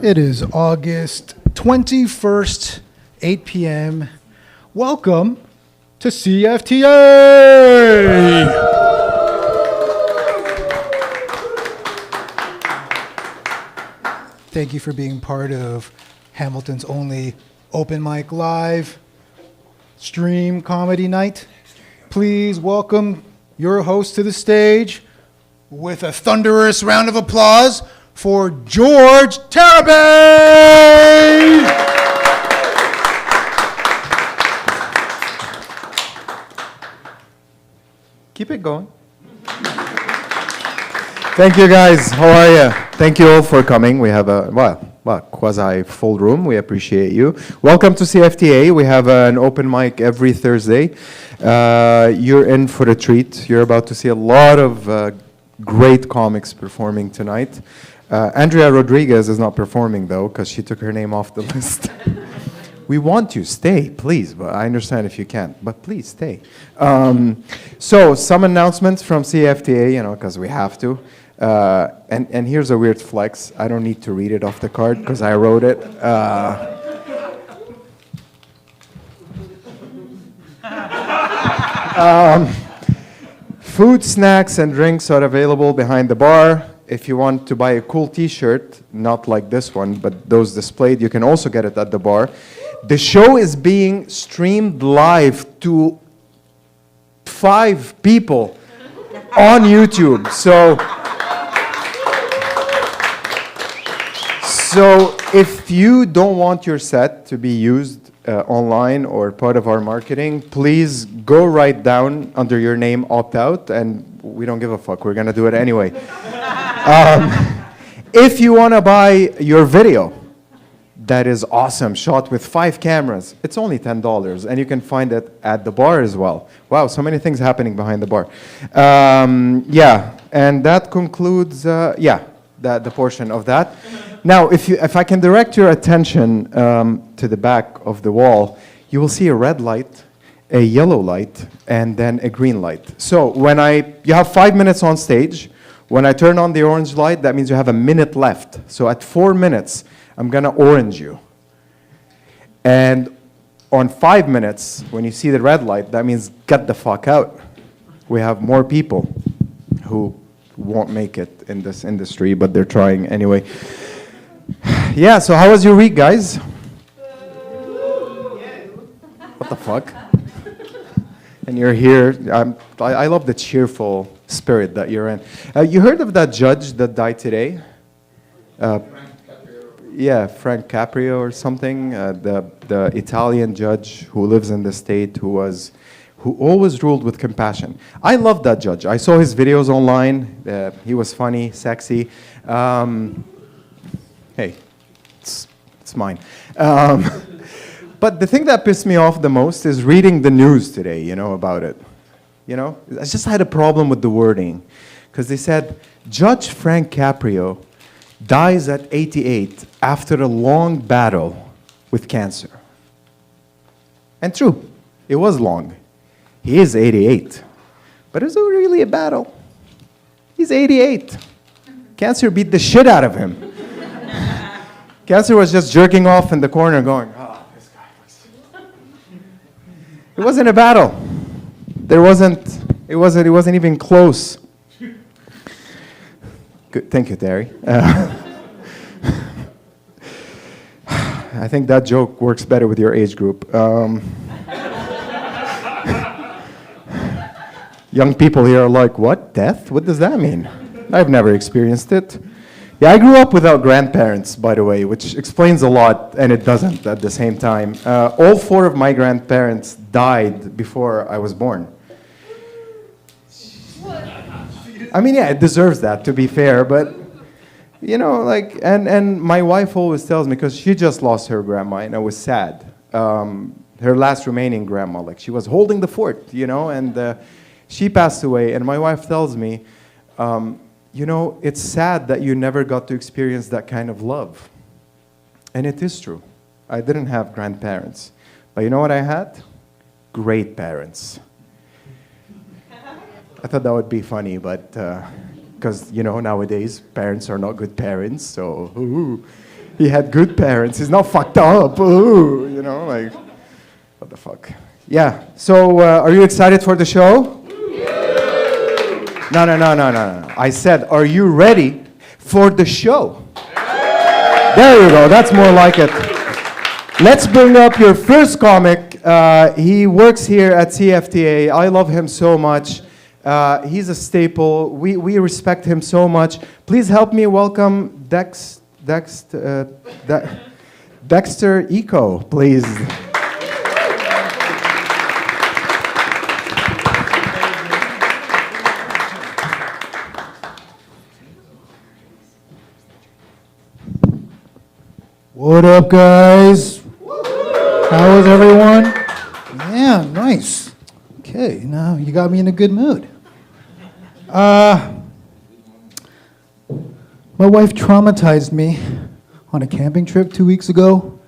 It is August 21st, 8 p.m. Welcome to CFTA! Thank you for being part of Hamilton's only open mic live stream comedy night. Please welcome your host to the stage with a thunderous round of applause for George Tarabay! Keep it going. Thank you guys. How are you? Thank you all for coming. We have a quasi full room. We appreciate you. Welcome to CFTA. We have an open mic every Thursday. You're in for a treat. You're about to see a lot of great comics performing tonight. Andrea Rodriguez is not performing though because she took her name off the list. We want you, stay, please. But I understand if you can't, but please stay. So some announcements from CFTA, because we have to. And here's a weird flex. I don't need to read it off the card because I wrote it. Food, snacks, and drinks are available behind the bar. If you want to buy a cool t-shirt, not like this one, but those displayed, you can also get it at the bar. The show is being streamed live to 5 people on YouTube. So if you don't want your set to be used online or part of our marketing, please go right down under your name, opt out, and we don't give a fuck. We're going to do it anyway. If you want to buy your video, that is awesome, shot with 5 cameras, it's only $10, and you can find it at the bar as well. Wow, so many things happening behind the bar. Yeah, and that concludes, the portion of that. Now, if I can direct your attention to the back of the wall, you will see a red light, a yellow light, and then a green light. So you have 5 minutes on stage. When I turn on the orange light, that means you have a minute left. So at 4 minutes, I'm going to orange you. And on 5 minutes, when you see the red light, that means get the fuck out. We have more people who won't make it in this industry, but they're trying anyway. Yeah, so how was your week, guys? What the fuck? And you're here. I love the cheerful spirit that you're in. You heard of that judge that died today? Frank Caprio or something. The Italian judge who lives in the state who always ruled with compassion. I love that judge. I saw his videos online. He was funny, sexy. Hey, it's mine. But the thing that pissed me off the most is reading the news today, about it. I just had a problem with the wording. Because they said, Judge Frank Caprio dies at 88 after a long battle with cancer. And true, it was long. He is 88. But is it really a battle? He's 88. Cancer beat the shit out of him. Cancer was just jerking off in the corner going, this guy was... It wasn't a battle. It wasn't even close. Good, thank you, Terry. I think that joke works better with your age group. Young people here are like, what, death? What does that mean? I've never experienced it. Yeah, I grew up without grandparents, by the way, which explains a lot, and it doesn't at the same time. All 4 of my grandparents died before I was born. I mean, yeah, it deserves that, to be fair, but, and my wife always tells me, because she just lost her grandma, and I was sad. her last remaining grandma. Like, she was holding the fort, you know, and she passed away. And my wife tells me, you know, it's sad that you never got to experience that kind of love. And it is true. I didn't have grandparents. But you know what I had? Great parents. I thought that would be funny, but because, you know, nowadays parents are not good parents, so ooh, he had good parents. He's not fucked up. Ooh, you know, like, what the fuck? Yeah, so are you excited for the show? No. I said, are you ready for the show? There you go, that's more like it. Let's bring up your first comic. He works here at CFTA. I love him so much. He's a staple. We respect him so much. Please help me welcome Dexter Eco, please. What up, guys? How is everyone? Yeah, nice. Okay, now you got me in a good mood. My wife traumatized me on a camping trip 2 weeks ago.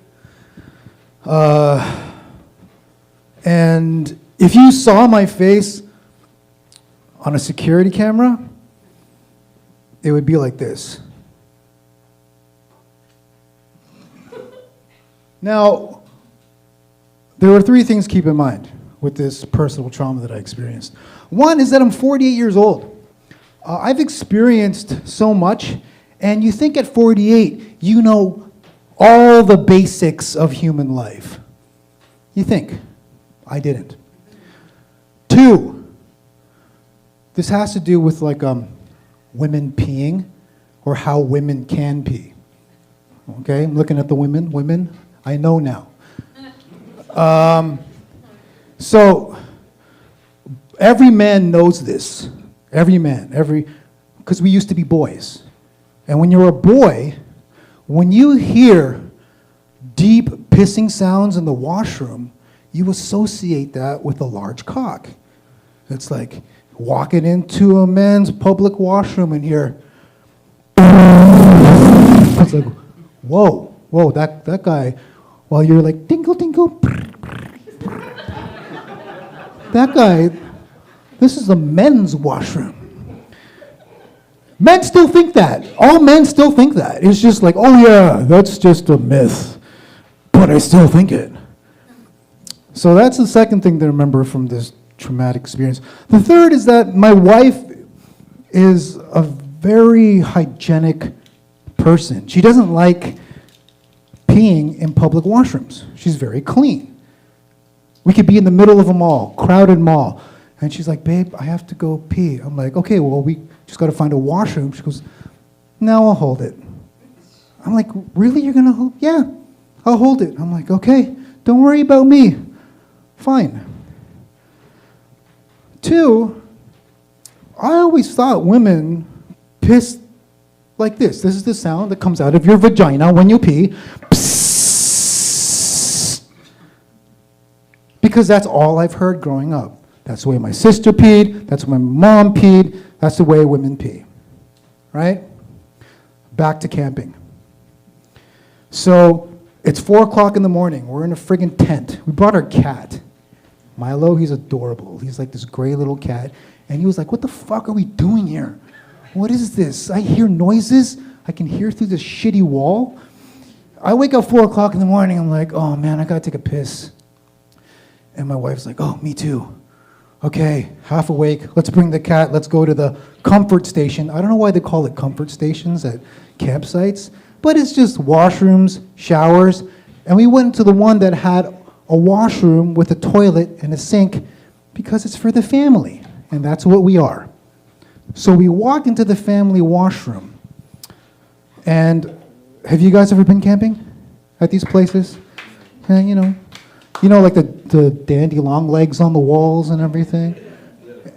And if you saw my face on a security camera, it would be like this. Now, there are three things to keep in mind with this personal trauma that I experienced. One is that I'm 48 years old. I've experienced so much, and you think at 48, you know all the basics of human life. You think. I didn't. Two, this has to do with like women peeing or how women can pee. Okay, I'm looking at the women. I know now. So every man knows this. Every man, because we used to be boys. And when you're a boy, when you hear deep pissing sounds in the washroom, you associate that with a large cock. It's like walking into a man's public washroom and hear, it's like, whoa, that guy, while you're like, tinkle, tinkle, that guy, this is a men's washroom. Men still think that. All men still think that. It's just like, oh yeah, that's just a myth. But I still think it. So that's the second thing to remember from this traumatic experience. The third is that my wife is a very hygienic person. She doesn't like peeing in public washrooms. She's very clean. We could be in the middle of a mall, crowded mall, and she's like, babe, I have to go pee. I'm like, okay, well, we just got to find a washroom. She goes, no, I'll hold it. I'm like, really? You're going to hold? Yeah, I'll hold it. I'm like, okay, don't worry about me. Fine. Two, I always thought women pissed like this. This is the sound that comes out of your vagina when you pee. Psst. Because that's all I've heard growing up. That's the way my sister peed. That's the way my mom peed. That's the way women pee. Right? Back to camping. So it's 4 o'clock in the morning. We're in a friggin' tent. We brought our cat. Milo, he's adorable. He's like this gray little cat. And he was like, what the fuck are we doing here? What is this? I hear noises. I can hear through this shitty wall. I wake up 4 o'clock in the morning. I'm like, oh man, I gotta take a piss. And my wife's like, oh, me too. Okay, half awake. Let's bring the cat. Let's go to the comfort station. I don't know why they call it comfort stations at campsites, but it's just washrooms, showers. And we went to the one that had a washroom with a toilet and a sink because it's for the family. And that's what we are. So we walk into the family washroom. And have you guys ever been camping at these places? You know, like the dandy long legs on the walls and everything?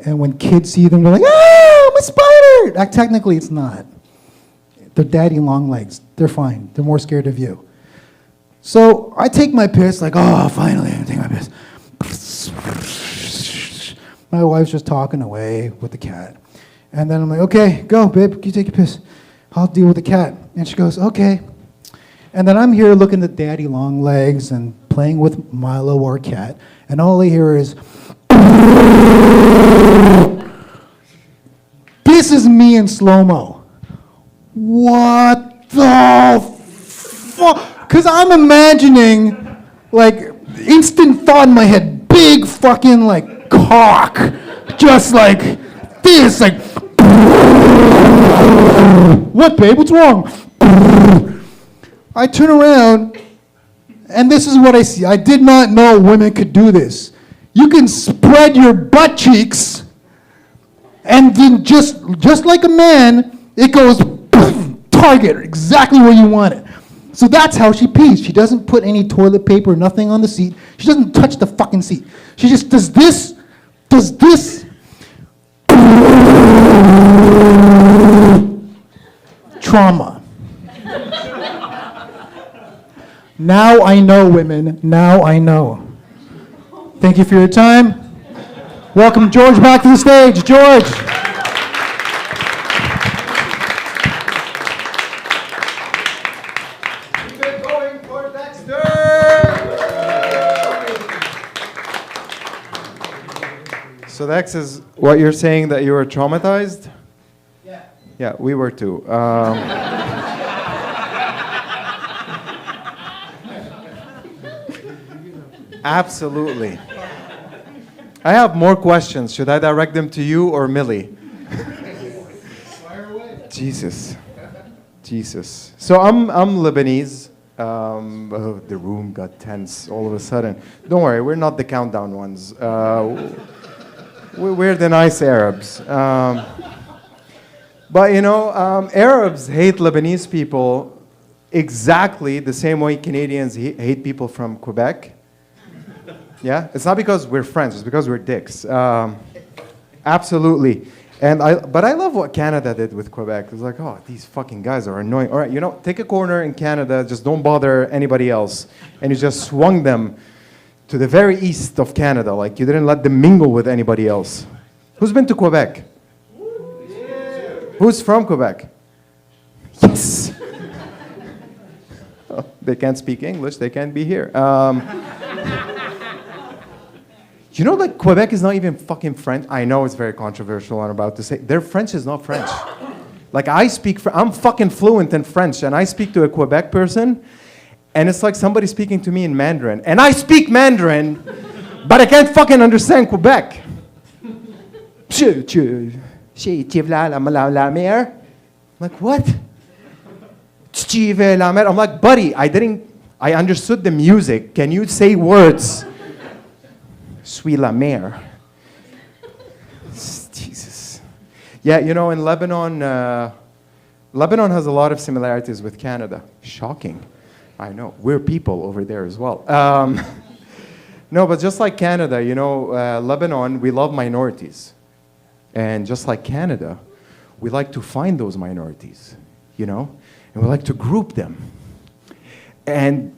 And when kids see them, they're like, ah, I'm a spider! Technically, it's not. They're daddy long legs. They're fine. They're more scared of you. So I take my piss, like, oh, finally, I take my piss. My wife's just talking away with the cat. And then I'm like, okay, go, babe, you take your piss. I'll deal with the cat. And she goes, okay. And then I'm here looking at Daddy Long Legs and playing with Milo, our cat. And all I hear is, this is me in slow-mo. What the fuck? Because I'm imagining, like, instant thought in my head, big fucking, like, cock. Just like this, like, what, babe? What's wrong? I turn around, and this is what I see. I did not know women could do this. You can spread your butt cheeks, and then just like a man, it goes target exactly where you want it. So that's how she pees. She doesn't put any toilet paper, nothing on the seat. She doesn't touch the fucking seat. She just does this. Trauma. Now I know, women. Now I know. Thank you for your time. Welcome George back to the stage. George. Keep it going for Dexter. So Dex, is what you're saying that you were traumatized? Yeah. Yeah, we were too. Absolutely. I have more questions. Should I direct them to you or Millie? Fire away. Jesus. So I'm Lebanese. The room got tense all of a sudden. Don't worry, we're not the countdown ones. We're the nice Arabs. But you know, Arabs hate Lebanese people exactly the same way Canadians hate people from Quebec. Yeah, it's not because we're friends; it's because we're dicks. Absolutely. But I love what Canada did with Quebec. It's like, oh, these fucking guys are annoying. All right, you know, take a corner in Canada, just don't bother anybody else, and you just swung them to the very east of Canada. Like you didn't let them mingle with anybody else. Who's been to Quebec? Who's from Quebec? Yes. Oh, they can't speak English. They can't be here. You know, like Quebec is not even fucking French. I know it's very controversial. I'm about to say their French is not French. Like I'm fucking fluent in French, and I speak to a Quebec person, and it's like somebody speaking to me in Mandarin, and I speak Mandarin, but I can't fucking understand Quebec. Like what? I'm like, buddy, I understood the music. Can you say words? Suis la mer. Jesus. Yeah, you know, in Lebanon, Lebanon has a lot of similarities with Canada. Shocking. I know. We're people over there as well. No, but just like Canada, you know, Lebanon, we love minorities. And just like Canada, we like to find those minorities, you know? And we like to group them. And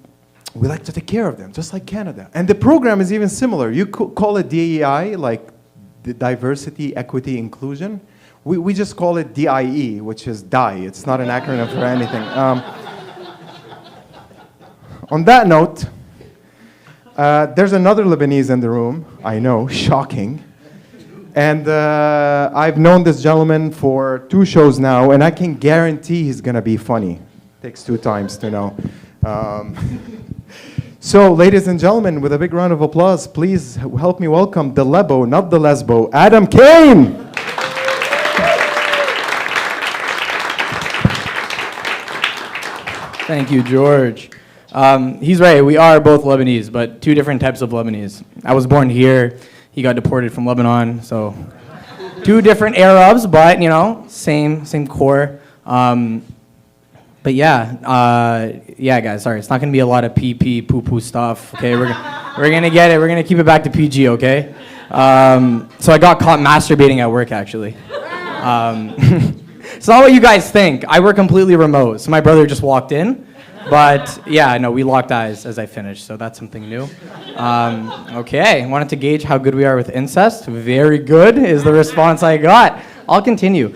we like to take care of them, just like Canada. And the program is even similar. You call it DEI, like the diversity, equity, inclusion. We just call it DIE, which is DIE. It's not an acronym for anything. On that note, there's another Lebanese in the room. I know, shocking. And I've known this gentleman for 2 shows now, and I can guarantee he's gonna be funny. Takes 2 times to know. So, ladies and gentlemen, with a big round of applause, please help me welcome the Lebo, not the Lesbo, Adam Kane. Thank you, George. He's right, we are both Lebanese, but 2 different types of Lebanese. I was born here, he got deported from Lebanon, so 2 different Arabs, but, you know, same core. But yeah, guys, sorry, it's not gonna be a lot of pee poo stuff. Okay, we're gonna get it. We're gonna keep it back to PG. Okay. So I got caught masturbating at work actually. It's not what you guys think. I work completely remote. So my brother just walked in, But yeah, no, we locked eyes as I finished, so that's something new. Okay, wanted to gauge how good we are with incest. Very good is the response I got. I'll continue.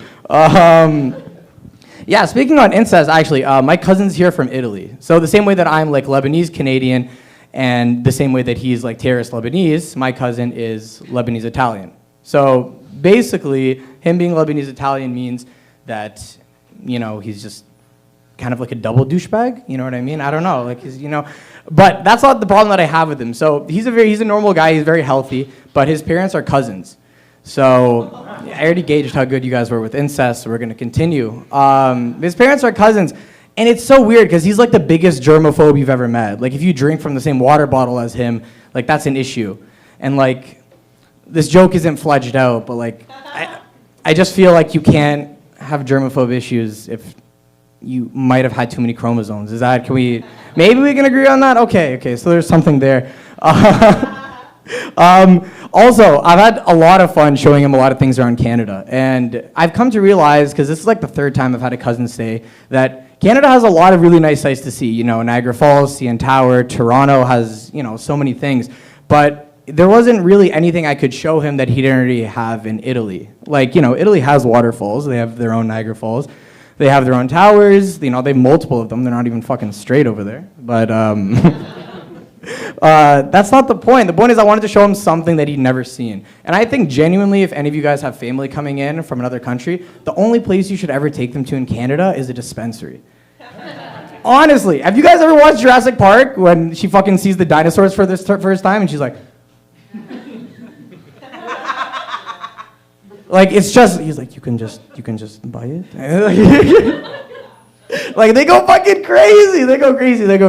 Yeah, speaking on incest, actually, my cousin's here from Italy. So the same way that I'm like Lebanese Canadian, and the same way that he's like terrorist Lebanese, my cousin is Lebanese Italian. So basically, him being Lebanese Italian means that, you know, he's just kind of like a double douchebag. You know what I mean? I don't know, like he's, you know, but that's not the problem that I have with him. So he's a normal guy. He's very healthy, but his parents are cousins. So I already gauged how good you guys were with incest, so we're gonna continue. His parents are cousins, and it's so weird because he's like the biggest germaphobe you've ever met. Like if you drink from the same water bottle as him, like that's an issue. And like this joke isn't fledged out, but like I just feel like you can't have germaphobe issues if you might have had too many chromosomes. Maybe we can agree on that? Okay, so there's something there. Also, I've had a lot of fun showing him a lot of things around Canada, and I've come to realize, because this is like the third time I've had a cousin stay, that Canada has a lot of really nice sights to see. You know, Niagara Falls, CN Tower, Toronto has, you know, so many things, but there wasn't really anything I could show him that he didn't already have in Italy. Like, you know, Italy has waterfalls. They have their own Niagara Falls. They have their own towers. You know, they have multiple of them. They're not even fucking straight over there. But that's not the point. The point is I wanted to show him something that he'd never seen. And I think genuinely, if any of you guys have family coming in from another country, the only place you should ever take them to in Canada is a dispensary. Honestly, have you guys ever watched Jurassic Park when she fucking sees the dinosaurs for this first time and she's like, like it's just, he's like, you can just buy it. Like they go fucking crazy. They go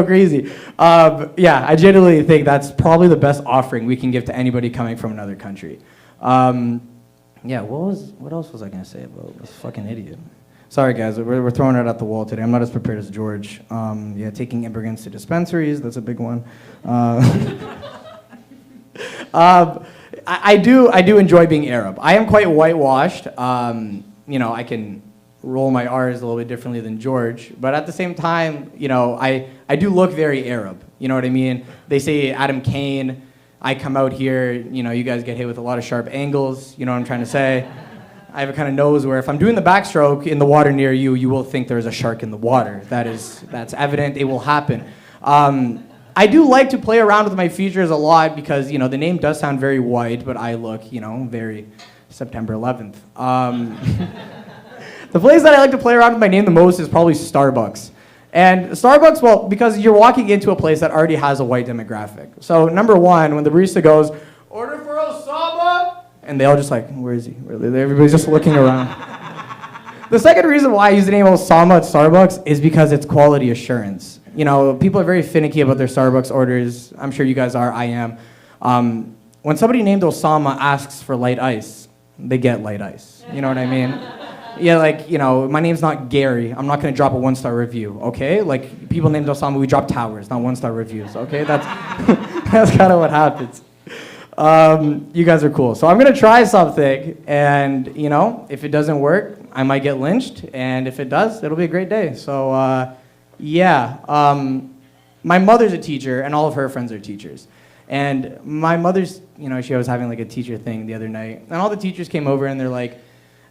crazy. Yeah, I genuinely think that's probably the best offering we can give to anybody coming from another country. Yeah, what else was I gonna say about this fucking idiot? Sorry guys, we're throwing it at the wall today. I'm not as prepared as George. Yeah, taking immigrants to dispensaries, that's a big one. I do enjoy being Arab. I am quite whitewashed. You know, I can roll my R's a little bit differently than George, but at the same time, you know, I do look very Arab. You know what I mean? They say Adam Kane. I come out here, you know, you guys get hit with a lot of sharp angles. You know what I'm trying to say? I have a kind of nose where if I'm doing the backstroke in the water near you, you will think there's a shark in the water. That's evident. It will happen. I do like to play around with my features a lot because, you know, the name does sound very white, but I look, you know, very September 11th. The place that I like to play around with my name the most is probably Starbucks. And Starbucks, well, because you're walking into a place that already has a white demographic. So number one, when the barista goes, order for Osama, and they all just like, where is he? Everybody's just looking around. The second reason why I use the name Osama at Starbucks is because it's quality assurance. You know, people are very finicky about their Starbucks orders. I'm sure you guys are, I am. When somebody named Osama asks for light ice, they get light ice. You know what I mean? Yeah, like, you know, my name's not Gary. I'm not going to drop a 1-star review, okay? Like, people named Osama, we drop towers, not 1-star reviews, okay? That's that's kind of what happens. You guys are cool. So I'm going to try something, and, you know, if it doesn't work, I might get lynched, and if it does, it'll be a great day. So, yeah. My mother's a teacher, and all of her friends are teachers. And my mother's, you know, she was having, like, a teacher thing the other night, and all the teachers came over, and they're like,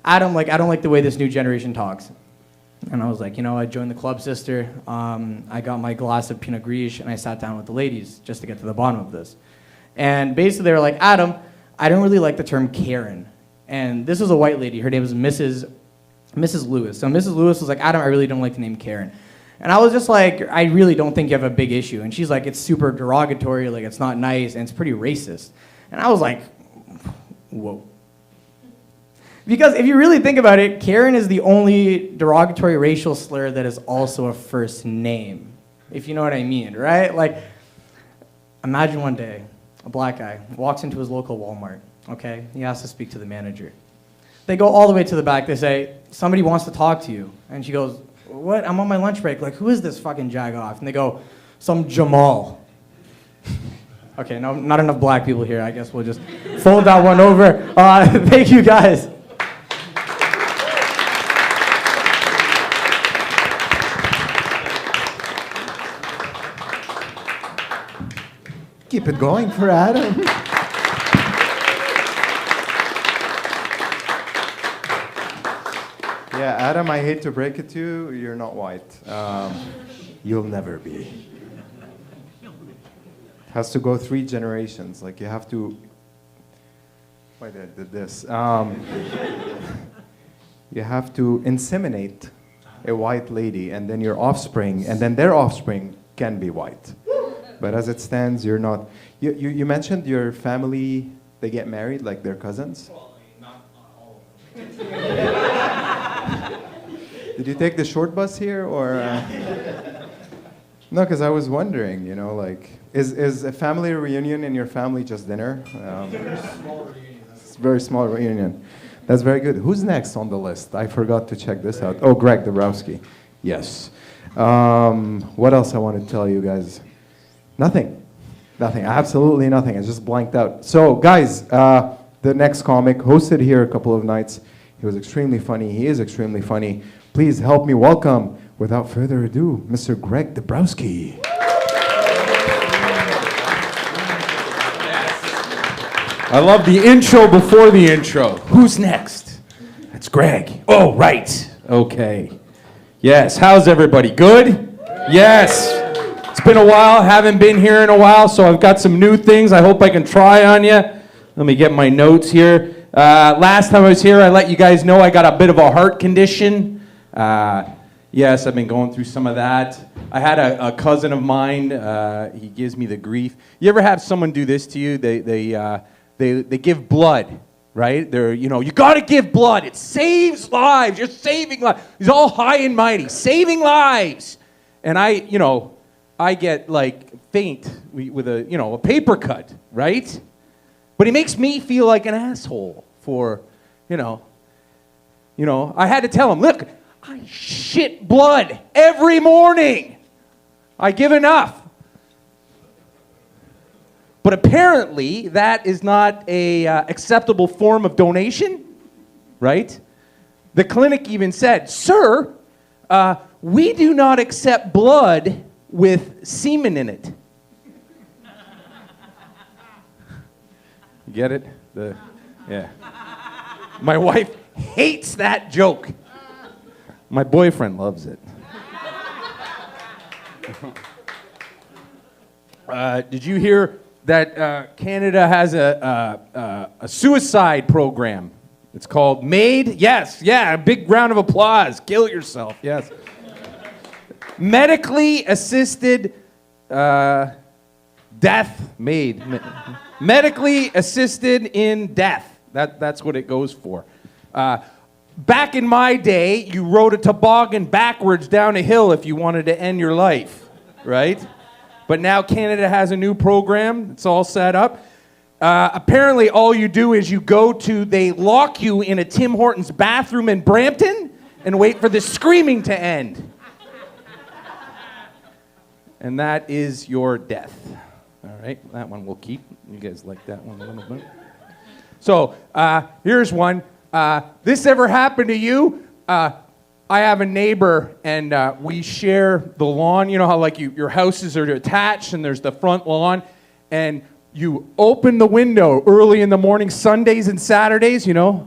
Adam, like, I don't like the way this new generation talks. And I was like, you know, I joined the club, sister. I got my glass of Pinot Gris, and I sat down with the ladies just to get to the bottom of this. And basically, they were like, Adam, I don't really like the term Karen. And this was a white lady. Her name was Mrs. Lewis. So Mrs. Lewis was like, Adam, I really don't like the name Karen. And I was just like, I really don't think you have a big issue. And she's like, it's super derogatory, like, it's not nice, and it's pretty racist. And I was like, whoa. Because if you really think about it, Karen is the only derogatory racial slur that is also a first name, if you know what I mean, right? Like, imagine one day, a black guy walks into his local Walmart, okay? He has to speak to the manager. They go all the way to the back. They say, somebody wants to talk to you. And she goes, what? I'm on my lunch break. Like, who is this fucking jag-off? And they go, some Jamal. Okay, no, not enough black people here. I guess we'll just fold that one over. Thank you, guys. Keep it going for Adam. Yeah, Adam, I hate to break it to you, you're not white. You'll never be. Has to go 3 generations. Like you have to. Why did I did this? You have to inseminate a white lady, and then your offspring, and then their offspring can be white. But as it stands, you're not. You mentioned your family. They get married, like their cousins. Well, not all of them. Did you take the short bus here, or? No, because I was wondering, you know, like, is a family reunion in your family just dinner? It's a very small reunion. That's very good. Who's next on the list? I forgot to check this out. Oh, Greg Dabrowski. Yes. What else I want to tell you guys? Nothing. Nothing. Absolutely nothing. I just blanked out. So, guys, the next comic hosted here a couple of nights. He was extremely funny. He is extremely funny. Please help me welcome, without further ado, Mr. Greg Dabrowski. I love the intro before the intro. Who's next? That's Greg. Oh, right. Okay. Yes. How's everybody? Good? Yes. It's been a while. Haven't been here in a while, so I've got some new things I hope I can try on you. Let me get my notes here. Last time I was here, I let you guys know I got a bit of a heart condition. Yes, I've been going through some of that. I had a cousin of mine. He gives me the grief. You ever have someone do this to you? They give blood, right? You got to give blood. It saves lives. You're saving lives. He's all high and mighty, saving lives. And I get like faint with a paper cut, right? But he makes me feel like an asshole for, I had to tell him, look, I shit blood every morning. I give enough. But apparently, that is not a acceptable form of donation, right? The clinic even said, sir, we do not accept blood with semen in it. You get it? Yeah. My wife hates that joke. My boyfriend loves it. Did you hear that Canada has a suicide program? It's called MAID. Yes, yeah, a big round of applause. Kill yourself, yes. Medically assisted death, MAID. Medically assisted in death. That's what it goes for. Back in my day, you rode a toboggan backwards down a hill if you wanted to end your life, right? But now Canada has a new program. It's all set up. Apparently, all you do is they lock you in a Tim Hortons bathroom in Brampton and wait for the screaming to end. And that is your death. All right, that one we'll keep. You guys like that one a little bit. So, here's one. This ever happened to you? I have a neighbor, and we share the lawn. You know how like your houses are attached, and there's the front lawn, and you open the window early in the morning, Sundays and Saturdays, and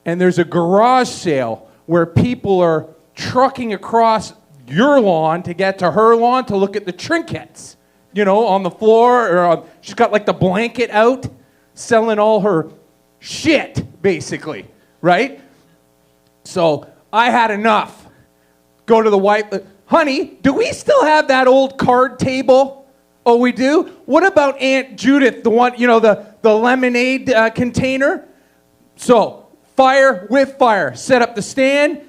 there's a garage sale where people are trucking across your lawn to get to her lawn to look at the trinkets, on the floor, or she's got like the blanket out, selling all her shit, basically, right? So I had enough. Go to the wife. Honey, do we still have that old card table? Oh, we do? What about Aunt Judith, the one, the lemonade container? So, fire with fire. Set up the stand,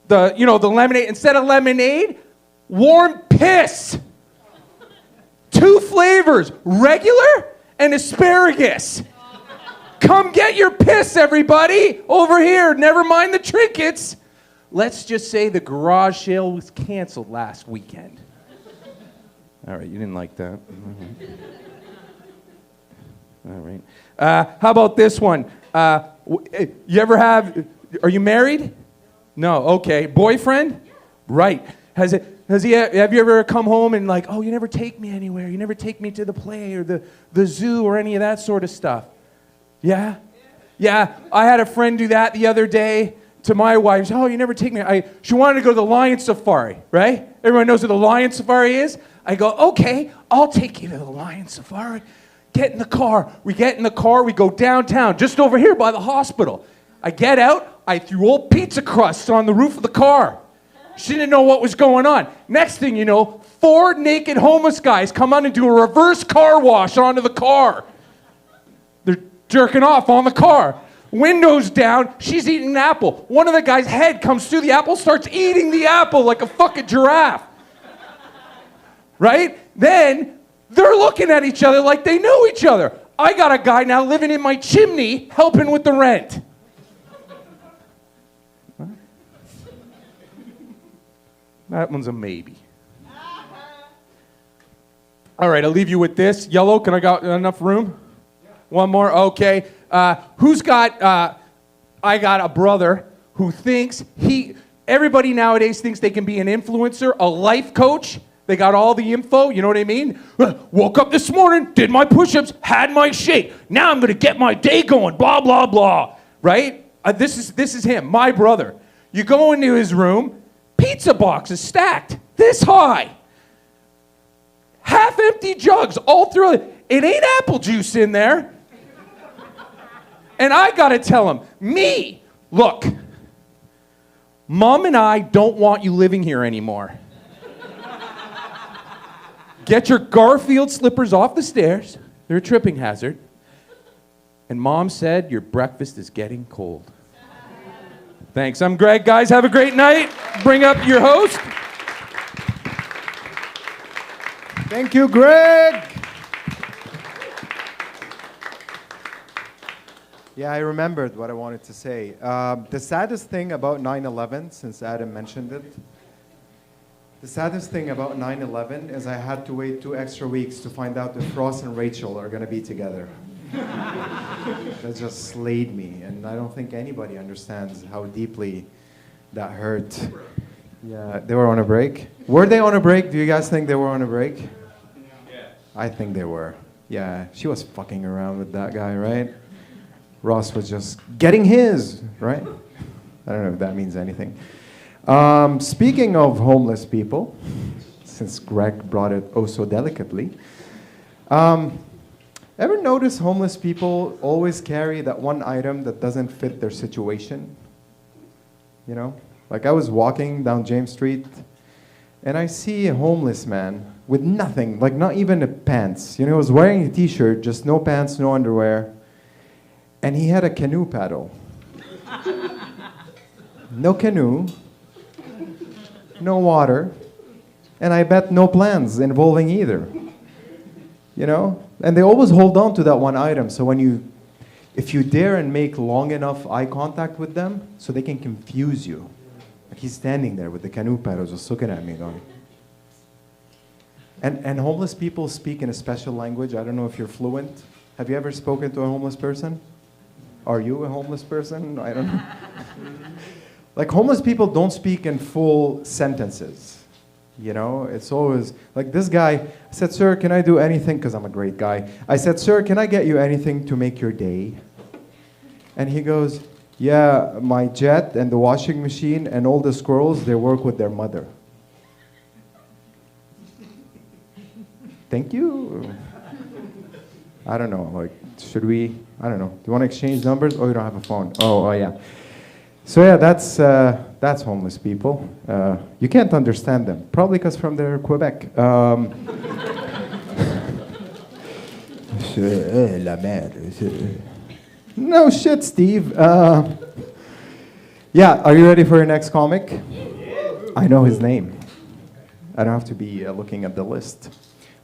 the lemonade. Instead of lemonade, warm piss. 2 flavors, regular and asparagus. Come get your piss, everybody, over here. Never mind the trinkets. Let's just say the garage sale was canceled last weekend. All right, you didn't like that. All right. How about this one? Are you married? No, okay. Boyfriend? Right. Has Have you ever come home and like, oh, you never take me anywhere. You never take me to the play or the zoo or any of that sort of stuff. Yeah? Yeah, I had a friend do that the other day to my wife. She said, oh, you never take me. She wanted to go to the lion safari, right? Everyone knows what the lion safari is? I go, okay, I'll take you to the lion safari. Get in the car. We get in the car. We go downtown, just over here by the hospital. I get out. I threw old pizza crusts on the roof of the car. She didn't know what was going on. Next thing you know, 4 naked homeless guys come on and do a reverse car wash onto the car. They're jerking off on the car. Windows down. She's eating an apple. One of the guys' head comes through the apple, starts eating the apple like a fucking giraffe. Right? Then they're looking at each other like they know each other. I got a guy now living in my chimney helping with the rent. That one's a maybe. All right, I'll leave you with this. Yellow, can I got enough room? Yeah. One more? Okay. Who's got, I got a brother who thinks everybody nowadays thinks they can be an influencer, a life coach. They got all the info, you know what I mean? Woke up this morning, did my push-ups, had my shake. Now I'm going to get my day going, blah, blah, blah. Right? This is him, my brother. You go into his room, pizza boxes stacked this high. Half-empty jugs all through it. It ain't apple juice in there. And I got to tell him, look, Mom and I don't want you living here anymore. Get your Garfield slippers off the stairs. They're a tripping hazard. And Mom said, your breakfast is getting cold. Thanks. I'm Greg. Guys, have a great night. Bring up your host. Thank you, Greg. Yeah, I remembered what I wanted to say. The saddest thing about 9/11, since Adam mentioned it, the saddest thing about 9/11 is I had to wait 2 extra weeks to find out if Ross and Rachel are going to be together. That just slayed me, and I don't think anybody understands how deeply that hurt. Yeah, they were on a break. Were they on a break? Do you guys think they were on a break? Yeah. I think they were. Yeah, she was fucking around with that guy, right? Ross was just getting his, right? I don't know if that means anything. Speaking of homeless people, since Greg brought it oh so delicately, ever notice homeless people always carry that one item that doesn't fit their situation? You know? Like I was walking down James Street, and I see a homeless man with nothing, like not even a pants. You know, he was wearing a t-shirt, just no pants, no underwear, and he had a canoe paddle. No canoe, no water, and I bet no plans involving either. You know? And they always hold on to that one item, so if you dare and make long enough eye contact with them, so they can confuse you. Like he's standing there with the canoe paddle just looking at me going. And homeless people speak in a special language. I don't know if you're fluent. Have you ever spoken to a homeless person? Are you a homeless person? I don't know. Like homeless people don't speak in full sentences. You know, it's always like this guy. I said, sir, can I do anything? Because I'm a great guy. I said, sir, can I get you anything to make your day? And he goes, yeah, my jet and the washing machine and all the squirrels, they work with their mother. Thank you. I don't know, like, should we, I don't know. Do you want to exchange numbers? Oh, you don't have a phone. Oh yeah. So yeah, that's homeless people. You can't understand them, probably because from their Quebec. La mer. No shit, Steve. Yeah, are you ready for your next comic? I know his name. I don't have to be looking at the list.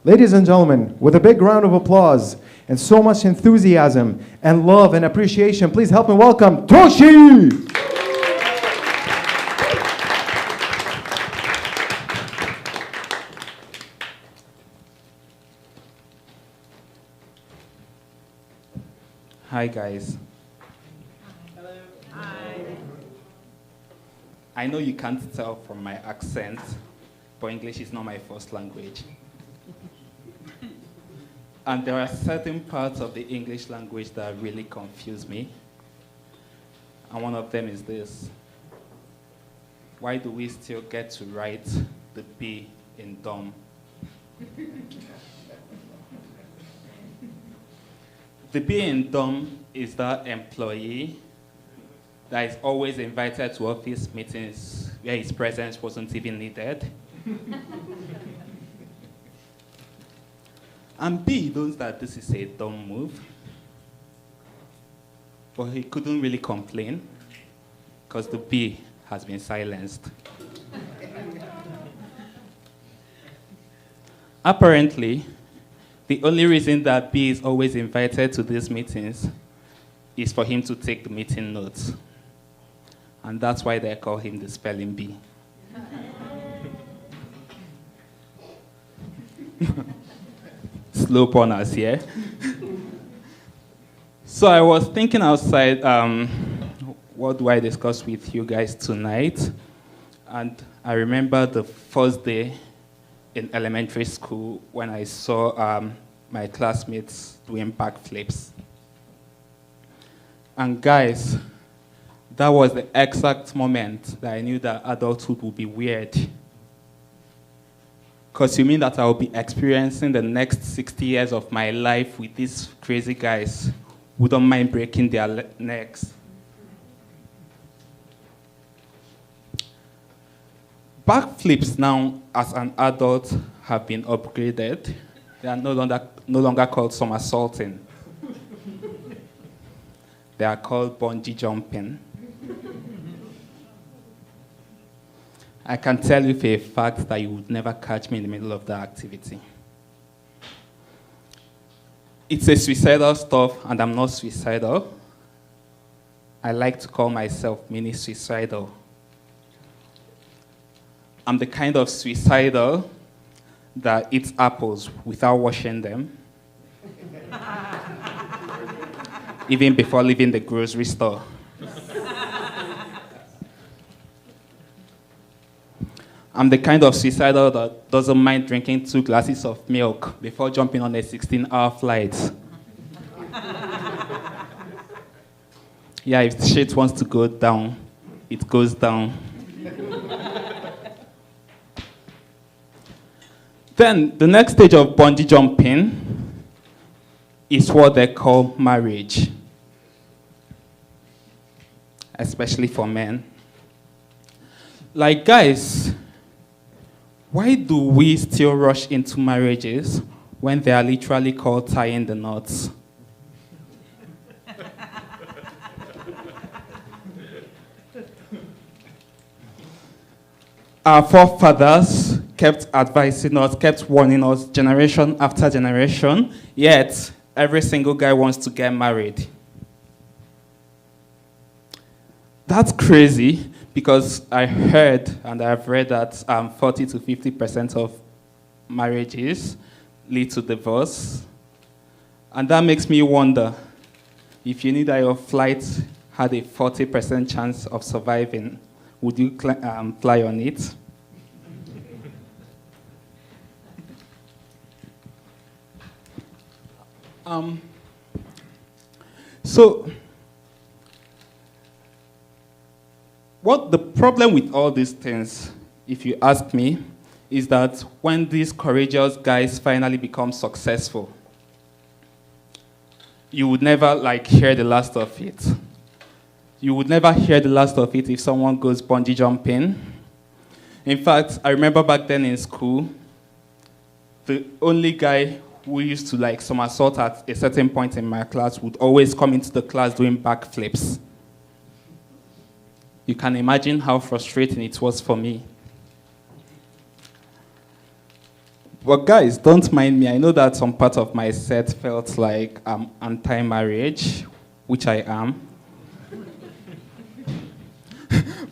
Ladies and gentlemen, with a big round of applause and so much enthusiasm and love and appreciation, please help me welcome Toshi! Hi guys. Hello. Hi. I know you can't tell from my accent, but English is not my first language. And there are certain parts of the English language that really confuse me. And one of them is this. Why do we still get to write the B in dumb? The B in dumb is that employee that is always invited to office meetings where his presence wasn't even needed. And B knows that this is a dumb move, but he couldn't really complain because the B has been silenced. Apparently, the only reason that B is always invited to these meetings is for him to take the meeting notes. And that's why they call him the spelling bee. Slow pwners here. So I was thinking outside, what do I discuss with you guys tonight? And I remember the first day in elementary school when I saw my classmates doing backflips. And guys, that was the exact moment that I knew that adulthood would be weird. Because you mean that I will be experiencing the next 60 years of my life with these crazy guys who don't mind breaking their necks. Backflips now, as an adult, have been upgraded. They are no longer called somersaulting. They are called bungee jumping. I can tell you for a fact that you would never catch me in the middle of that activity. It's a suicidal stuff, and I'm not suicidal. I like to call myself mini suicidal. I'm the kind of suicidal that eats apples without washing them, even before leaving the grocery store. I'm the kind of suicidal that doesn't mind drinking 2 glasses of milk before jumping on a 16-hour flight. Yeah, if the shit wants to go down, it goes down. Then the next stage of bungee jumping is what they call marriage, especially for men. Like, guys, why do we still rush into marriages when they are literally called tying the knots? Our forefathers kept advising us, kept warning us generation after generation, yet every single guy wants to get married. That's crazy, because I heard and I've read that 40 to 50% of marriages lead to divorce. And that makes me wonder, if you knew that your flight had a 40% chance of surviving, would you fly on it? So, what the problem with all these things, if you ask me, is that when these courageous guys finally become successful, you would never hear the last of it. You would never hear the last of it if someone goes bungee jumping. In fact, I remember back then in school, the only guy who used to somersault at a certain point in my class would always come into the class doing backflips. You can imagine how frustrating it was for me. But guys, don't mind me. I know that some part of my set felt like I'm anti-marriage, which I am.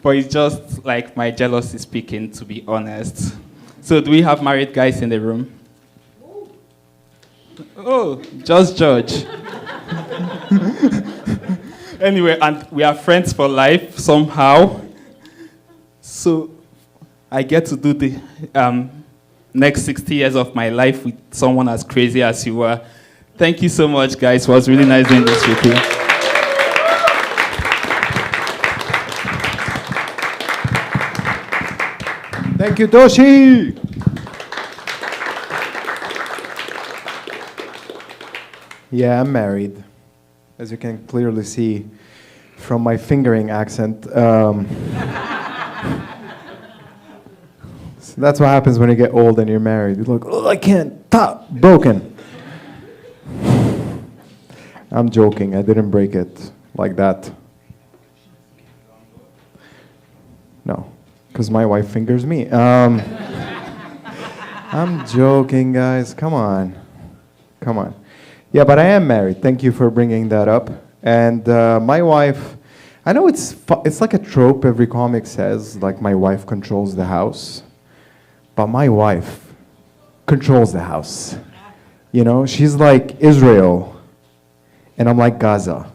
But it's just like my jealousy speaking, to be honest. So do we have married guys in the room? Oh, just judge. Anyway, and we are friends for life somehow. So I get to do the next 60 years of my life with someone as crazy as you are. Thank you so much, guys. It was really nice doing this with you. Thank you, Toshi. Yeah, I'm married, as you can clearly see from my fingering accent. So that's what happens when you get old and you're married. You're like, oh, I can't, top, broken. I'm joking, I didn't break it like that. No, because my wife fingers me. I'm joking, guys, come on. Come on. Yeah, but I am married. Thank you for bringing that up. And my wife, I know it's like a trope every comic says, like my wife controls the house. But my wife controls the house. You know, she's like Israel, and I'm like Gaza.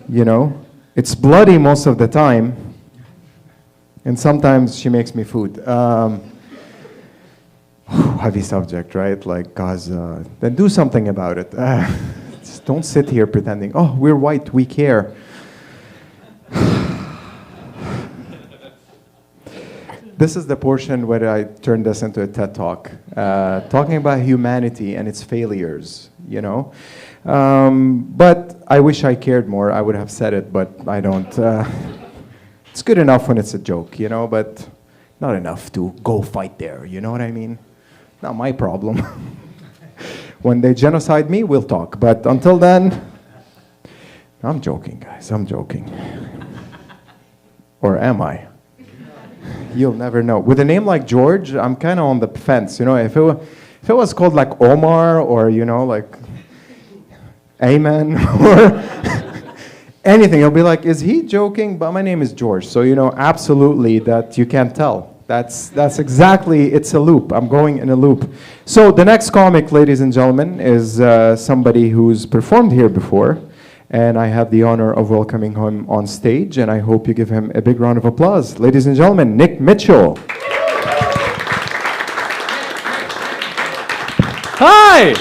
You know, it's bloody most of the time, and sometimes she makes me food. Heavy subject, right? Like Gaza. Then do something about it. Just don't sit here pretending, oh, we're white, we care. This is the portion where I turned this into a TED Talk, talking about humanity and its failures, you know? But I wish I cared more. I would have said it, but I don't. It's good enough when it's a joke, you know, but not enough to go fight there, you know what I mean? Not my problem. When they genocide me, we'll talk. But until then, I'm joking, guys, I'm joking. Or am I? You'll never know. With a name like George, I'm kind of on the fence. You know, if it was called like Omar or, you know, like Amen or anything, you'll be like, is he joking? But my name is George. So, you know, absolutely that you can't tell. That's exactly, it's a loop. I'm going in a loop. So the next comic, ladies and gentlemen, is somebody who's performed here before. And I have the honor of welcoming him on stage, and I hope you give him a big round of applause. Ladies and gentlemen, Nick Mitchell. Hi!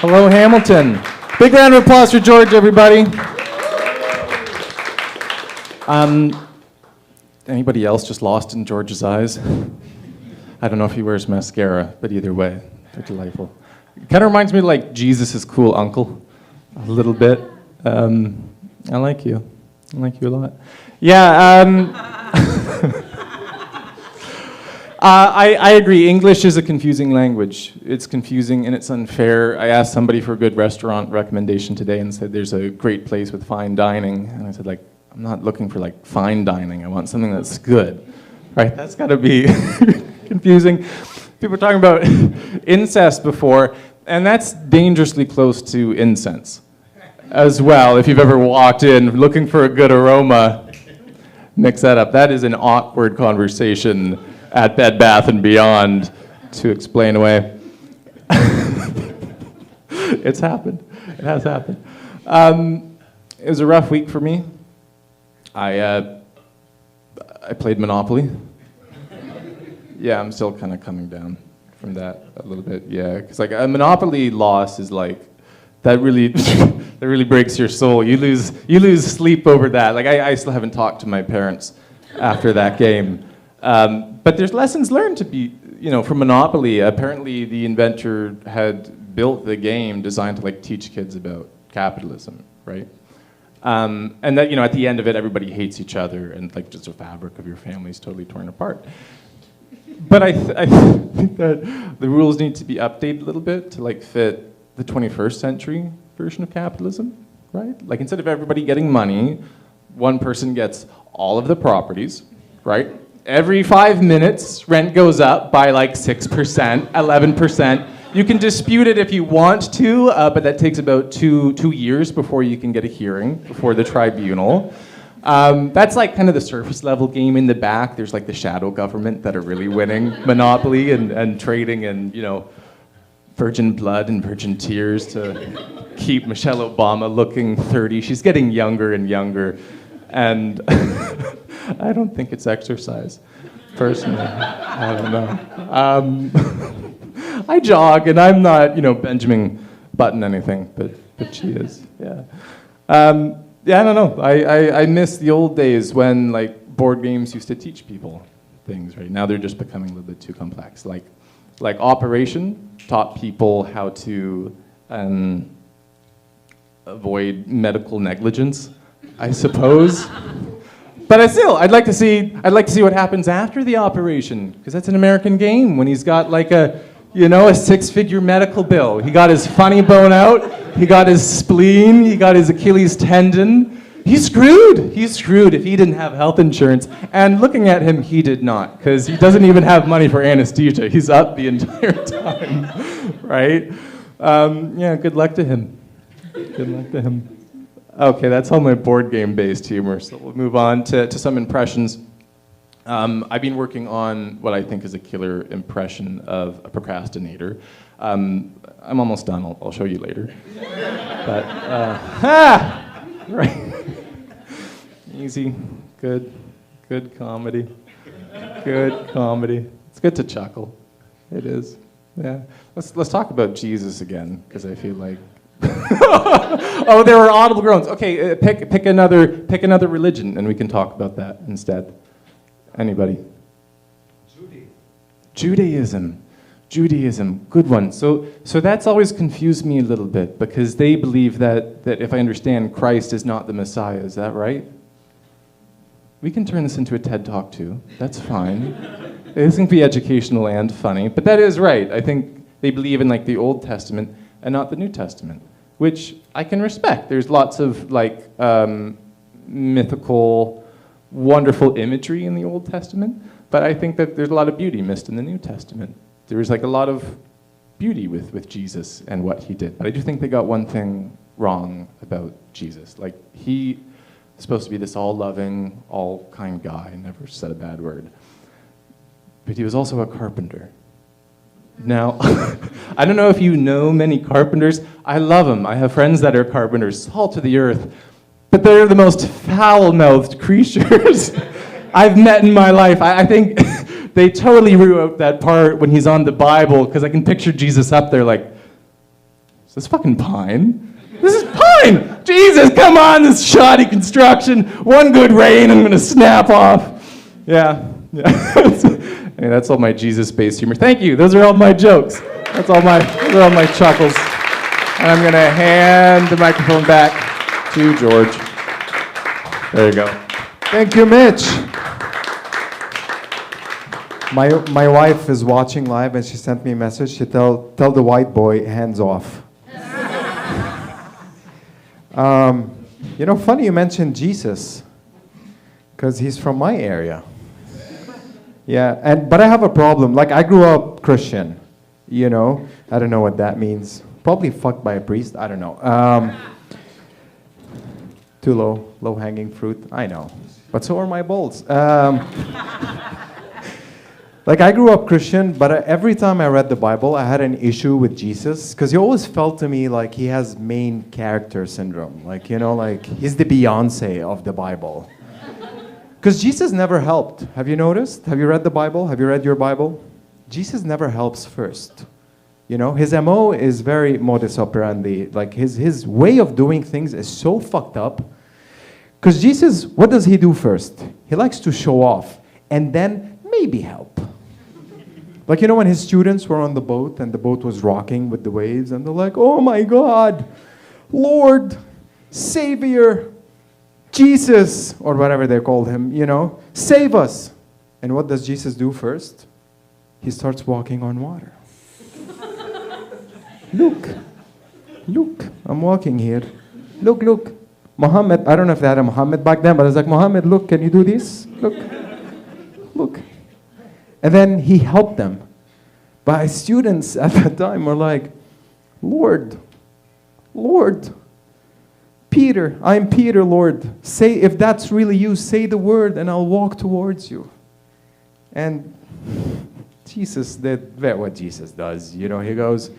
Hello, Hamilton. Big round of applause for George, everybody. Anybody else just lost in George's eyes? I don't know if he wears mascara, but either way, they're delightful. It kind of reminds me of like Jesus' cool uncle, a little bit. I like you. I like you a lot. Yeah, I agree. English is a confusing language. It's confusing and it's unfair. I asked somebody for a good restaurant recommendation today and said there's a great place with fine dining. And I said, like, I'm not looking for like fine dining. I want something that's good. Right? That's got to be confusing. People were talking about incest before, and that's dangerously close to incense as well. If you've ever walked in looking for a good aroma, mix that up. That is an awkward conversation at Bed Bath & Beyond to explain away. It's happened. It has happened. It was a rough week for me. I played Monopoly. Yeah, I'm still kind of coming down from that a little bit. Yeah, because like a Monopoly loss is like that really that really breaks your soul. You lose sleep over that. Like I still haven't talked to my parents after that game. But there's lessons learned to be, you know, from Monopoly. Apparently, the inventor had built the game designed to like teach kids about capitalism, right? And that, you know, at the end of it, everybody hates each other, and like just the fabric of your family is totally torn apart. But I think that the rules need to be updated a little bit to like fit the 21st century version of capitalism, right? Like instead of everybody getting money, one person gets all of the properties, right? Every 5 minutes, rent goes up by like 6%, 11%. You can dispute it if you want to, but that takes about two years before you can get a hearing before the tribunal. That's like kind of the surface level game. In the back, there's like the shadow government that are really winning Monopoly and trading and, you know, virgin blood and virgin tears to keep Michelle Obama looking 30. She's getting younger and younger. And I don't think it's exercise, personally. I don't know. I jog, and I'm not, Benjamin Button anything, but she is, yeah. Yeah, I don't know. I miss the old days when, board games used to teach people things, right? Now they're just becoming a little bit too complex. Like Operation taught people how to avoid medical negligence, I suppose. But I'd like to see what happens after the operation, because that's an American game when he's got a 6-figure medical bill. He got his funny bone out, he got his spleen, he got his Achilles tendon. He's screwed. He's screwed if he didn't have health insurance. And looking at him, he did not, because he doesn't even have money for anesthesia. He's up the entire time, right? Yeah, good luck to him. Good luck to him. Okay, that's all my board game-based humor. So we'll move on to some impressions. I've been working on what I think is a killer impression of a procrastinator. I'm almost done. I'll show you later. But right. Easy, good comedy. Good comedy. It's good to chuckle. It is. Yeah. Let's talk about Jesus again, because I feel like. Oh, there were audible groans. Okay, pick another religion, and we can talk about that instead. Anybody? Judaism. Good one. So that's always confused me a little bit, because they believe that if I understand, Christ is not the Messiah. Is that right? We can turn this into a TED Talk too. That's fine. This can be educational and funny, but that is right. I think they believe in the Old Testament and not the New Testament, which I can respect. There's lots of mythical, wonderful imagery in the Old Testament, but I think that there's a lot of beauty missed in the New Testament. There's a lot of beauty with Jesus and what he did, but I do think they got one thing wrong about Jesus. He is supposed to be this all-loving, all-kind guy, never said a bad word, but he was also a carpenter. Now, I don't know if you know many carpenters. I love them. I have friends that are carpenters, salt to the earth, but they're the most foul-mouthed creatures I've met in my life. I think they totally rewrote that part when he's on the Bible, because I can picture Jesus up there is this fucking pine? This is pine! Jesus, come on, this shoddy construction. One good rain, I'm gonna snap off. Yeah. Hey, that's all my Jesus-based humor. Thank you. Those are all my jokes. Those are all my chuckles. And I'm gonna hand the microphone back to George. There you go. Thank you, Mitch. My wife is watching live, and she sent me a message. She tell the white boy, hands off. Funny you mentioned Jesus, because he's from my area. Yeah, but I have a problem. I grew up Christian, I don't know what that means. Probably fucked by a priest, I don't know. Too low-hanging fruit, I know. But so are my balls. I grew up Christian, but every time I read the Bible, I had an issue with Jesus, because he always felt to me like he has main character syndrome. He's the Beyonce of the Bible. Because Jesus never helped. Have you noticed? Have you read the Bible? Have you read your Bible? Jesus never helps first. His MO is very modus operandi. His way of doing things is so fucked up. Because Jesus, what does he do first? He likes to show off and then maybe help. When his students were on the boat and the boat was rocking with the waves, and they're like, oh my God, Lord, Savior, Jesus, or whatever they called him, save us. And what does Jesus do first? He starts walking on water. Look, I'm walking here. Look. Muhammad, I don't know if they had a Muhammad back then, but I was like, Muhammad, look, can you do this? Look. And then he helped them. But his students at that time were like, Lord, Peter, I'm Peter, Lord. Say, if that's really you, say the word and I'll walk towards you. And Jesus did what Jesus does. He goes,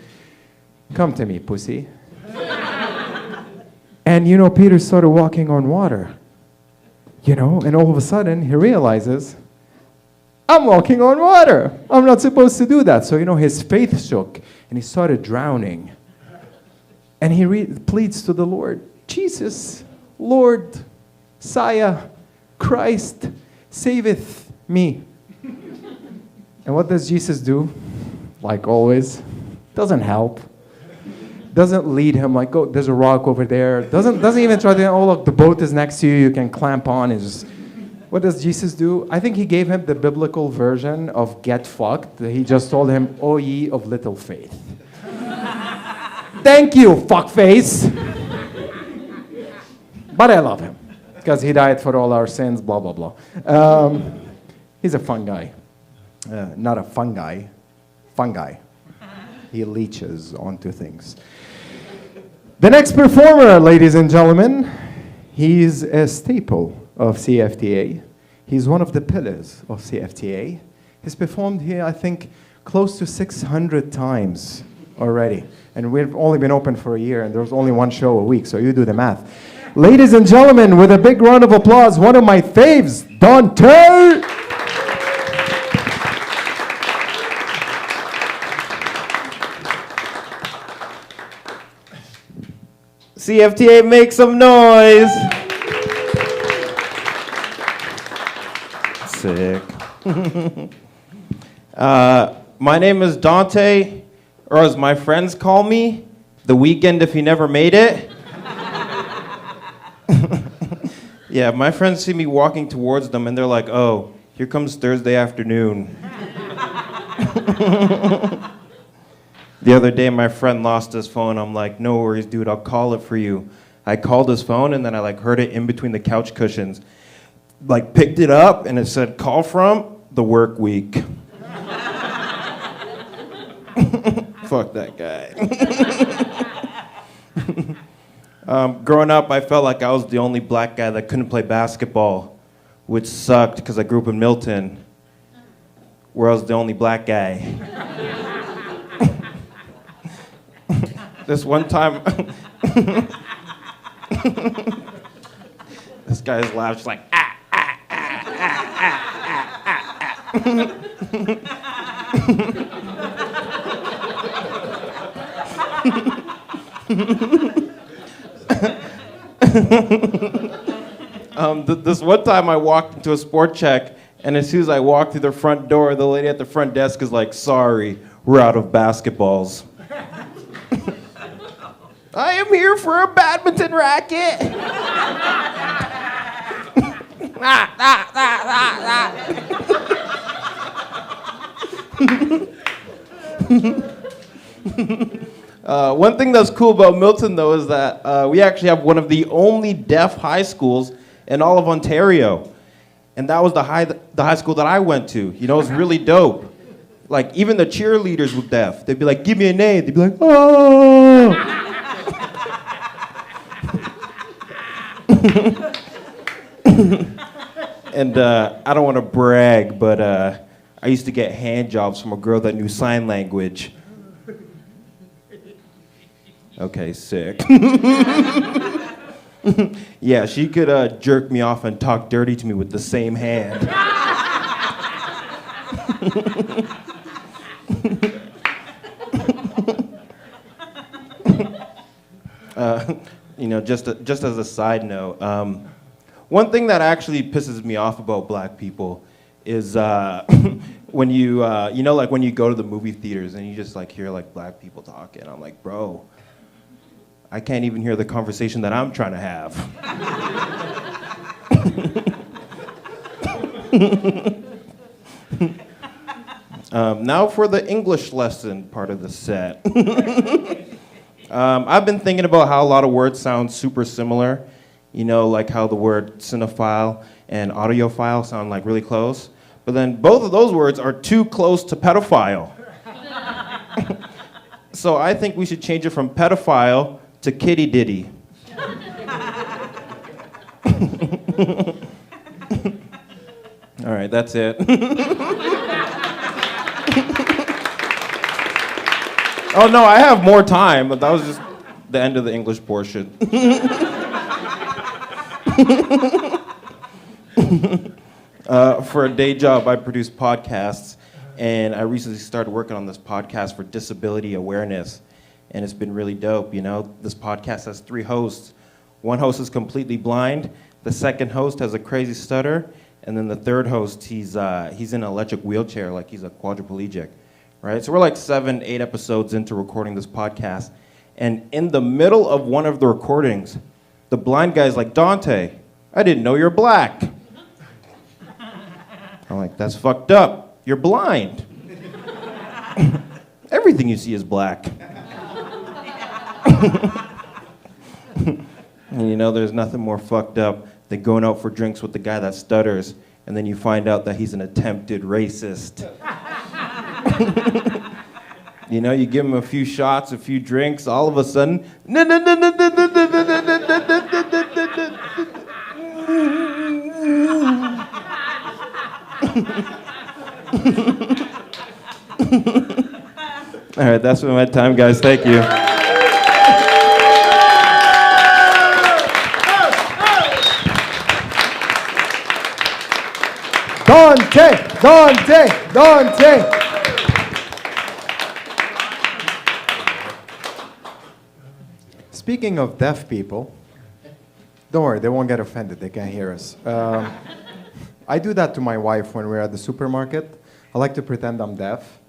come to me, pussy. And Peter started walking on water. You know, and all of a sudden he realizes, I'm walking on water. I'm not supposed to do that. So, you know, his faith shook and he started drowning. And he pleads to the Lord, Jesus, Lord, Messiah, Christ, saveth me. And what does Jesus do? Like always, doesn't help. Doesn't lead him like, oh, there's a rock over there. Doesn't even try to, oh, look, the boat is next to you, you can clamp on. And just, what does Jesus do? I think he gave him the biblical version of get fucked. He just told him, oh, ye of little faith. Thank you, fuckface. But I love him because he died for all our sins, blah, blah, blah. He's a fun guy. Not a fungi, fungi. He leeches onto things. The next performer, ladies and gentlemen, he's a staple of CFTA. He's one of the pillars of CFTA. He's performed here, I think, close to 600 times already. And we've only been open for a year, and there's only one show a week, so you do the math. Ladies and gentlemen, with a big round of applause, one of my faves, Dante! CFTA, make some noise. Sick. My name is Dante, or as my friends call me, The Weekend If He Never Made It. Yeah, my friends see me walking towards them and they're like, oh, here comes Thursday afternoon. The other day, my friend lost his phone. I'm like, no worries, dude, I'll call it for you. I called his phone, and then I heard it in between the couch cushions. Picked it up, and it said, call from the work week. Fuck that guy. Growing up, I felt like I was the only black guy that couldn't play basketball, which sucked because I grew up in Milton, where I was the only black guy. This one time, this guy's loud, just like, ah, ah, ah, ah, ah, ah. This one time I walked into a sport check, and as soon as I walked through the front door, the lady at the front desk is like, sorry, we're out of basketballs. I am here for a badminton racket. One thing that's cool about Milton, though, is that we actually have one of the only deaf high schools in all of Ontario. And that was the high school that I went to. You know, it's really dope. Even the cheerleaders were deaf. They'd be like, give me a name. They'd be like, oh. And I don't want to brag, but I used to get hand jobs from a girl that knew sign language. Okay, sick. Yeah, she could jerk me off and talk dirty to me with the same hand. Just as a side note, one thing that actually pisses me off about black people is when you, when you go to the movie theaters and you just hear black people talking. I'm like, bro, I can't even hear the conversation that I'm trying to have. Now for the English lesson part of the set. I've been thinking about how a lot of words sound super similar. You know, like how the word cinephile and audiophile sound really close. But then both of those words are too close to pedophile. So I think we should change it from pedophile to kitty ditty. All right, that's it. Oh no, I have more time, but that was just the end of the English portion. For a day job, I produce podcasts, and I recently started working on this podcast for disability awareness, and it's been really dope. You know, this podcast has 3 hosts. One host is completely blind. The second host has a crazy stutter, and then the third host, he's in an electric wheelchair, like he's a quadriplegic, right? So we're like 7, 8 episodes into recording this podcast, and in the middle of one of the recordings, the blind guy's like, Dante, I didn't know you're black. I'm like, that's fucked up. You're blind. Everything you see is black. And you know, there's nothing more fucked up than going out for drinks with the guy that stutters, and then you find out that he's an attempted racist. You know, you give him a few shots, a few drinks, all of a sudden, all right, that's been my time, guys. Thank you. Dante. Speaking of deaf people, don't worry, they won't get offended. They can't hear us. I do that to my wife when we're at the supermarket. I like to pretend I'm deaf,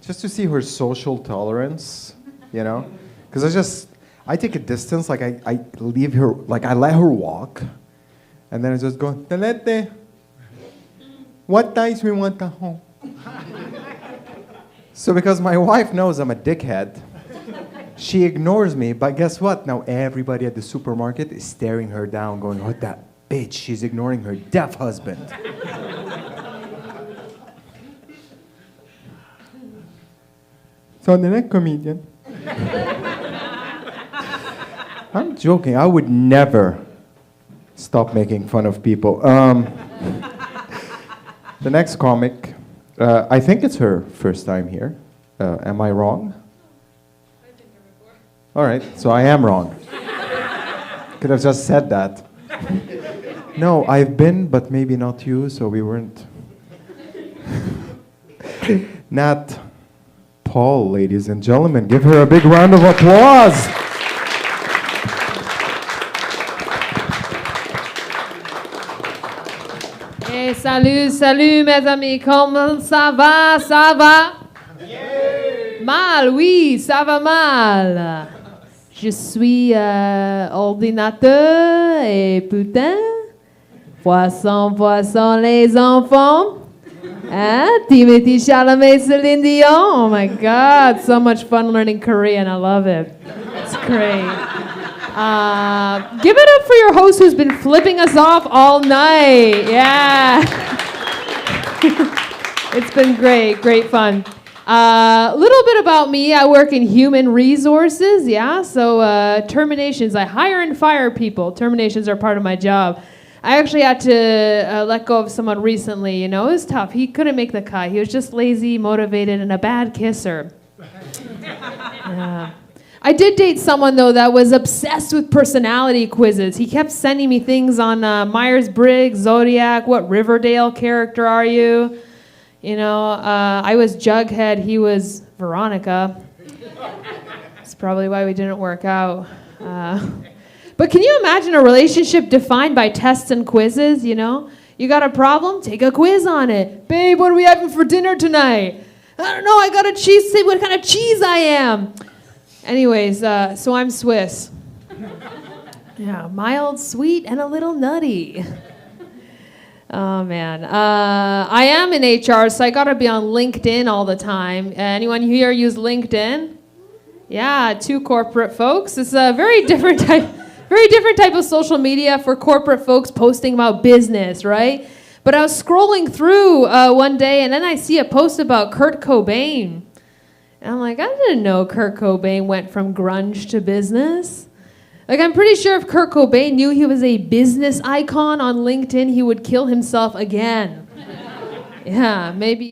just to see her social tolerance, you know? Because I take a distance, like I leave her, like I let her walk, and then I just go, Telete, what times we want to home? So because my wife knows I'm a dickhead, she ignores me, but guess what? Now everybody at the supermarket is staring her down, going, what that bitch, she's ignoring her deaf husband. So the next comedian. I'm joking, I would never stop making fun of people. The next comic, I think it's her first time here. Am I wrong? I've been here before. All right, so I am wrong. Could have just said that. No, I've been, but maybe not you, so we weren't. Nat Paul, ladies and gentlemen, give her a big round of applause. Hey, salut mes amis, comment ça va? Ça va? Mal, oui, ça va mal. Je suis ordinateur et putain. Poisson, les enfants. Hein? Timothy Chalamet, Celine Dion. Oh my God, so much fun learning Korean. I love it. It's great. Give it up for your host who's been flipping us off all night. Yeah. It's been great fun. A little bit about me. I work in human resources. Yeah, so terminations. I hire and fire people. Terminations are part of my job. I actually had to let go of someone recently. You know, it was tough. He couldn't make the cut. He was just lazy, motivated, and a bad kisser. Yeah. I did date someone, though, that was obsessed with personality quizzes. He kept sending me things on Myers-Briggs, Zodiac, what Riverdale character are you? You know, I was Jughead, he was Veronica. That's probably why we didn't work out. But can you imagine a relationship defined by tests and quizzes, you know? You got a problem? Take a quiz on it. Babe, what are we having for dinner tonight? I don't know, I got a cheese, say what kind of cheese I am. Anyways, so I'm Swiss. Yeah, mild, sweet, and a little nutty. Oh, man. I am in HR, so I got to be on LinkedIn all the time. Anyone here use LinkedIn? Yeah, 2 corporate folks. It's a very different type of social media for corporate folks posting about business, right? But I was scrolling through one day, and then I see a post about Kurt Cobain. And I'm like, I didn't know Kurt Cobain went from grunge to business. Like, I'm pretty sure if Kurt Cobain knew he was a business icon on LinkedIn, he would kill himself again. Yeah, maybe.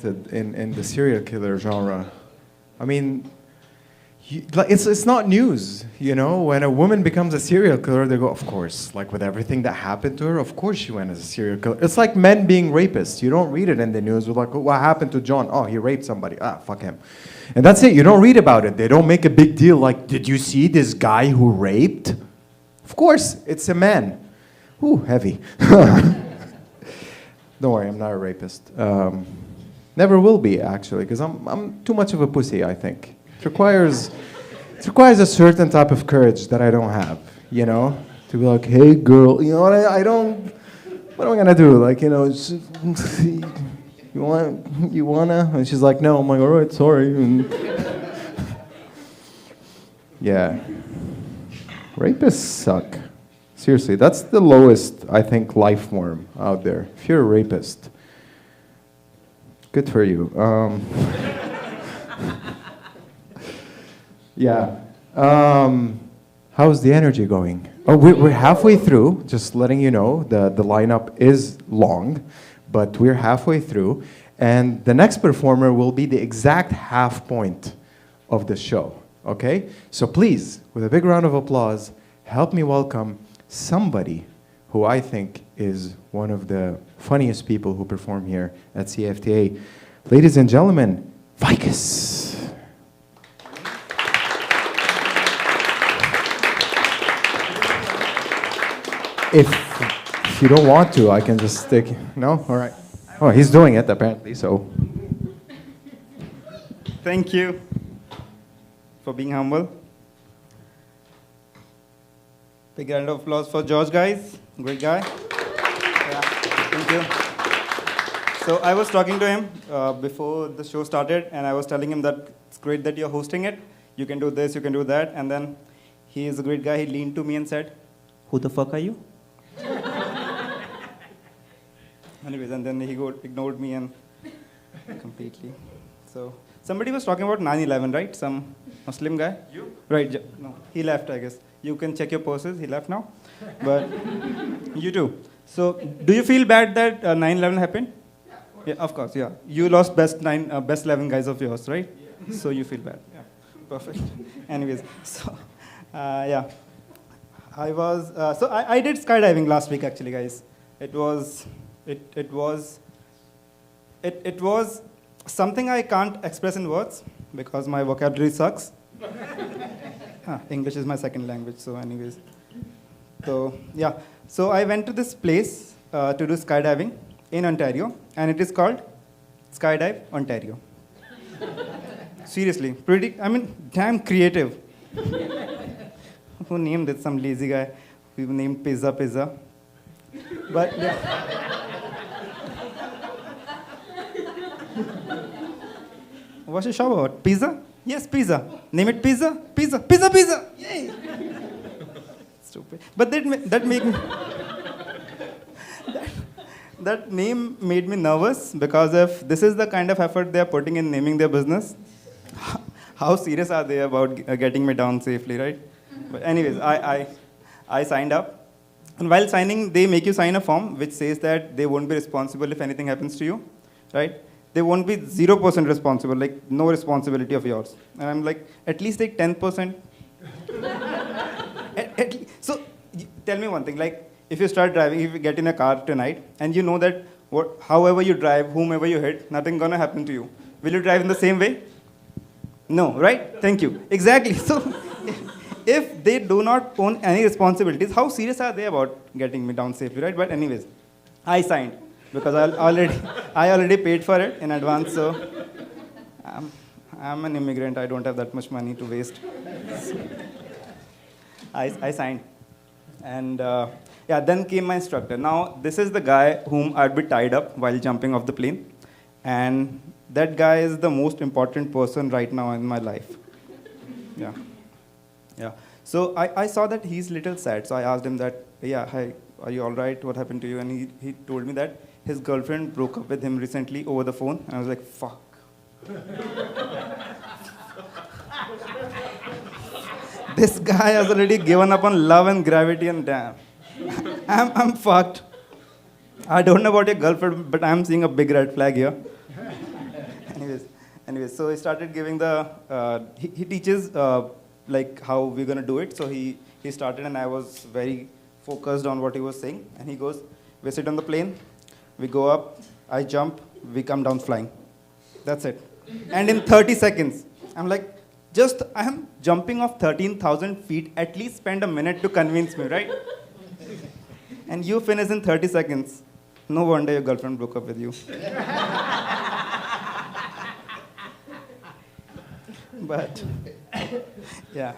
in the serial killer genre. I mean, it's not news, you know. When a woman becomes a serial killer, they go, of course, like with everything that happened to her, of course she went as a serial killer. It's like men being rapists. You don't read it in the news. We're like, what happened to John? Oh, he raped somebody. Ah, fuck him. And that's it. You don't read about it. They don't make a big deal like, did you see this guy who raped? Of course, it's a man. Ooh, heavy. Don't worry, I'm not a rapist. Never will be, actually, because I'm too much of a pussy, I think. It requires a certain type of courage that I don't have, you know? To be like, hey, girl, you know what, I don't, what am I gonna do? Like, you know, you wanna? And she's like, no. I'm like, all right, sorry. And yeah. Rapists suck. Seriously, that's the lowest, I think, life form out there. If you're a rapist, good for you. Yeah. How's the energy going? Oh, we're halfway through. Just letting you know, the lineup is long, but we're halfway through. And the next performer will be the exact half point of the show, okay? So please, with a big round of applause, help me welcome somebody who I think is one of the funniest people who perform here at CFTA. Ladies and gentlemen, Vicus. If you don't want to, I can just stick. No? All right. Oh, he's doing it apparently, so. Thank you for being humble. Big round of applause for George, guys. Great guy. Yeah, thank you. So I was talking to him before the show started, and I was telling him that it's great that you're hosting it. You can do this, you can do that. And then he is a great guy. He leaned to me and said, "Who the fuck are you?" Anyways, and then he ignored me and completely. So somebody was talking about 9/11, right? Some Muslim guy? You? Right. No, he left, I guess. You can check your purses. He left now. But you too. So do you feel bad that 9/11 happened? Yeah, of course. Yeah. You lost best 11 guys of yours, right? Yeah. So you feel bad. Yeah. Perfect. Anyways, so yeah. I did skydiving last week, actually, guys. It was something I can't express in words because my vocabulary sucks. English is my second language, so anyways. So yeah, so I went to this place to do skydiving in Ontario, and it is called Skydive Ontario. Seriously, damn creative. Who named it? Some lazy guy who named Pizza. But yeah. What's your shop about? Pizza? Yes, pizza. Name it pizza? Pizza! Yay! Stupid. But that name made me nervous because if this is the kind of effort they're putting in naming their business, how serious are they about getting me down safely, right? But anyways, I signed up. And while signing, they make you sign a form which says that they won't be responsible if anything happens to you, right? They won't be 0% responsible, like no responsibility of yours. And I'm like, at least take 10%. So tell me one thing, like if you start driving, if you get in a car tonight, and you know that however you drive, whomever you hit, nothing gonna happen to you. Will you drive in the same way? No, right? Thank you. Exactly. So if they do not own any responsibilities, how serious are they about getting me down safely, right? But anyways, I signed because I already paid for it in advance. So I'm an immigrant. I don't have that much money to waste. So I signed, and yeah, then came my instructor. Now this is the guy whom I'd be tied up while jumping off the plane, and that guy is the most important person right now in my life. Yeah. Yeah. So I saw that he's a little sad. So I asked him that, yeah, hi, are you all right? What happened to you? And he told me that his girlfriend broke up with him recently over the phone. And I was like, fuck. This guy has already given up on love and gravity, and damn. I'm fucked. I don't know about your girlfriend, but I'm seeing a big red flag here. anyways, so he started giving he teaches like how we're gonna do it. So he started, and I was very focused on what he was saying. And he goes, we sit on the plane, we go up, I jump, we come down flying. That's it. And in 30 seconds, I'm like, I am jumping off 13,000 feet. At least spend a minute to convince me, right? And you finish in 30 seconds. No wonder your girlfriend broke up with you. But, yeah.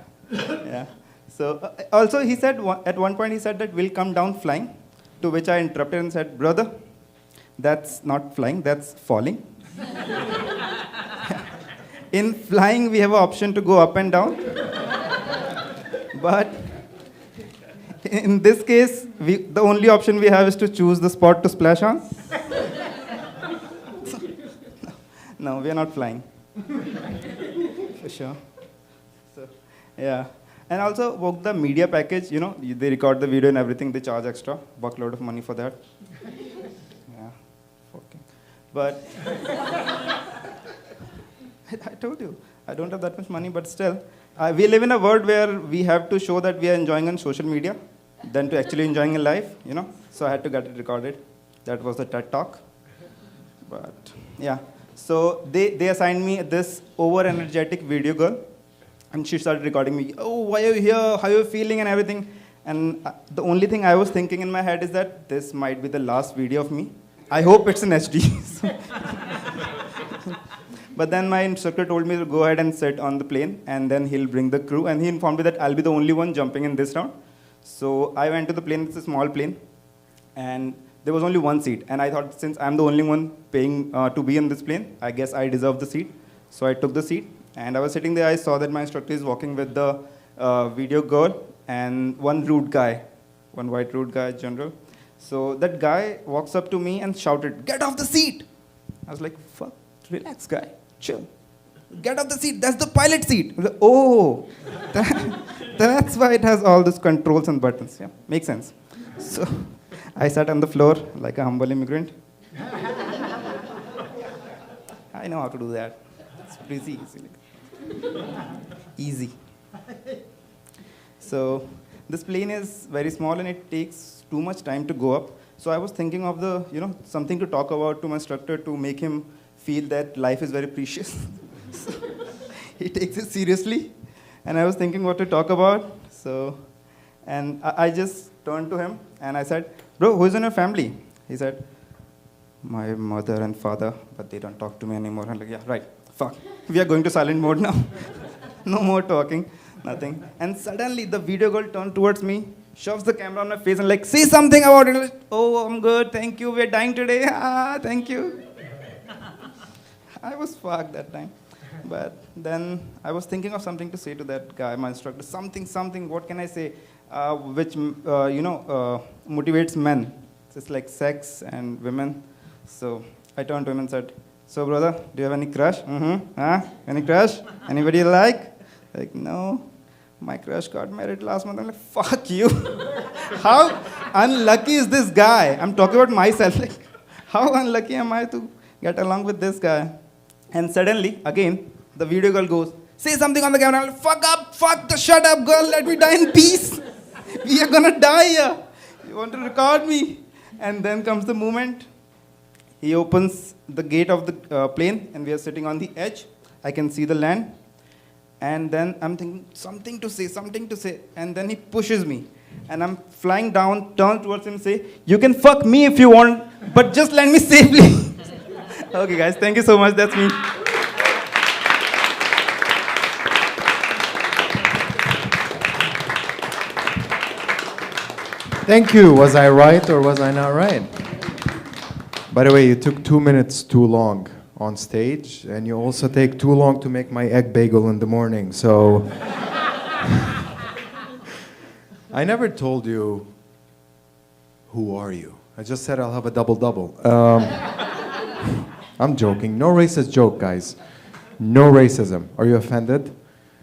So, also he said, at one point he said that we'll come down flying, to which I interrupted and said, brother, that's not flying, that's falling. In flying, we have an option to go up and down. But in this case, the only option we have is to choose the spot to splash on. No, we are not flying. For sure. So, yeah. And also, the media package, they record the video and everything, they charge extra, buckload of money for that. Yeah, okay. But I told you, I don't have that much money, but still, we live in a world where we have to show that we are enjoying on social media than to actually enjoying in life, So I had to get it recorded. That was the TED Talk. But, yeah. So they assigned me this over-energetic video girl, and she started recording me. Oh, why are you here? How are you feeling and everything? And the only thing I was thinking in my head is that this might be the last video of me. I hope it's in HD. But then my instructor told me to go ahead and sit on the plane, and then he'll bring the crew. And he informed me that I'll be the only one jumping in this round. So I went to the plane. It's a small plane. And there was only one seat. And I thought, since I'm the only one paying to be in this plane, I guess I deserve the seat. So I took the seat. And I was sitting there. I saw that my instructor is walking with the video girl and one rude guy, one white rude guy, general. So that guy walks up to me and shouted, "Get off the seat!" I was like, fuck, relax, guy. Chill. Get off the seat. That's the pilot seat. I was like, oh, that's why it has all these controls and buttons. Yeah, makes sense. So I sat on the floor like a humble immigrant. I know how to do that. It's pretty easy. Easy. So this plane is very small and it takes too much time to go up. So I was thinking of something to talk about to my instructor to make him feel that life is very precious. So he takes it seriously. And I was thinking what to talk about. And I just turned to him and I said, "Bro, who's in your family?" He said, "My mother and father, but they don't talk to me anymore." I'm like, yeah, right, fuck. We are going to silent mode now. No more talking, nothing. And suddenly the video girl turned towards me, shoves the camera on my face and like, "Say something about it." I'm like, "Oh, I'm good, thank you, we're dying today." Ah, thank you. I was fucked that time. But then I was thinking of something to say to that guy, my instructor. Something, what can I say, which, motivates men. It's like sex and women. So I turned to him and said, "So, brother, do you have any crush?" Huh? Any crush? Anybody you like? Like, no. My crush got married last month. I'm like, fuck you. How unlucky is this guy? I'm talking about myself. Like, how unlucky am I to get along with this guy? And suddenly, again, the video girl goes, "Say something on the camera." I'm like, fuck up, shut up, girl, let me die in peace. We are gonna die here. You want to record me? And then comes the moment. He opens the gate of the plane, and we are sitting on the edge. I can see the land. And then I'm thinking, something to say. And then he pushes me. And I'm flying down, turn towards him, say, "You can fuck me if you want, but just land me safely." Okay, guys, thank you so much. That's me. Thank you. Was I right or was I not right? By the way, you took 2 minutes too long on stage, and you also take too long to make my egg bagel in the morning, so... I never told you, who are you? I just said I'll have a double-double. I'm joking. No racist joke, guys. No racism. Are you offended?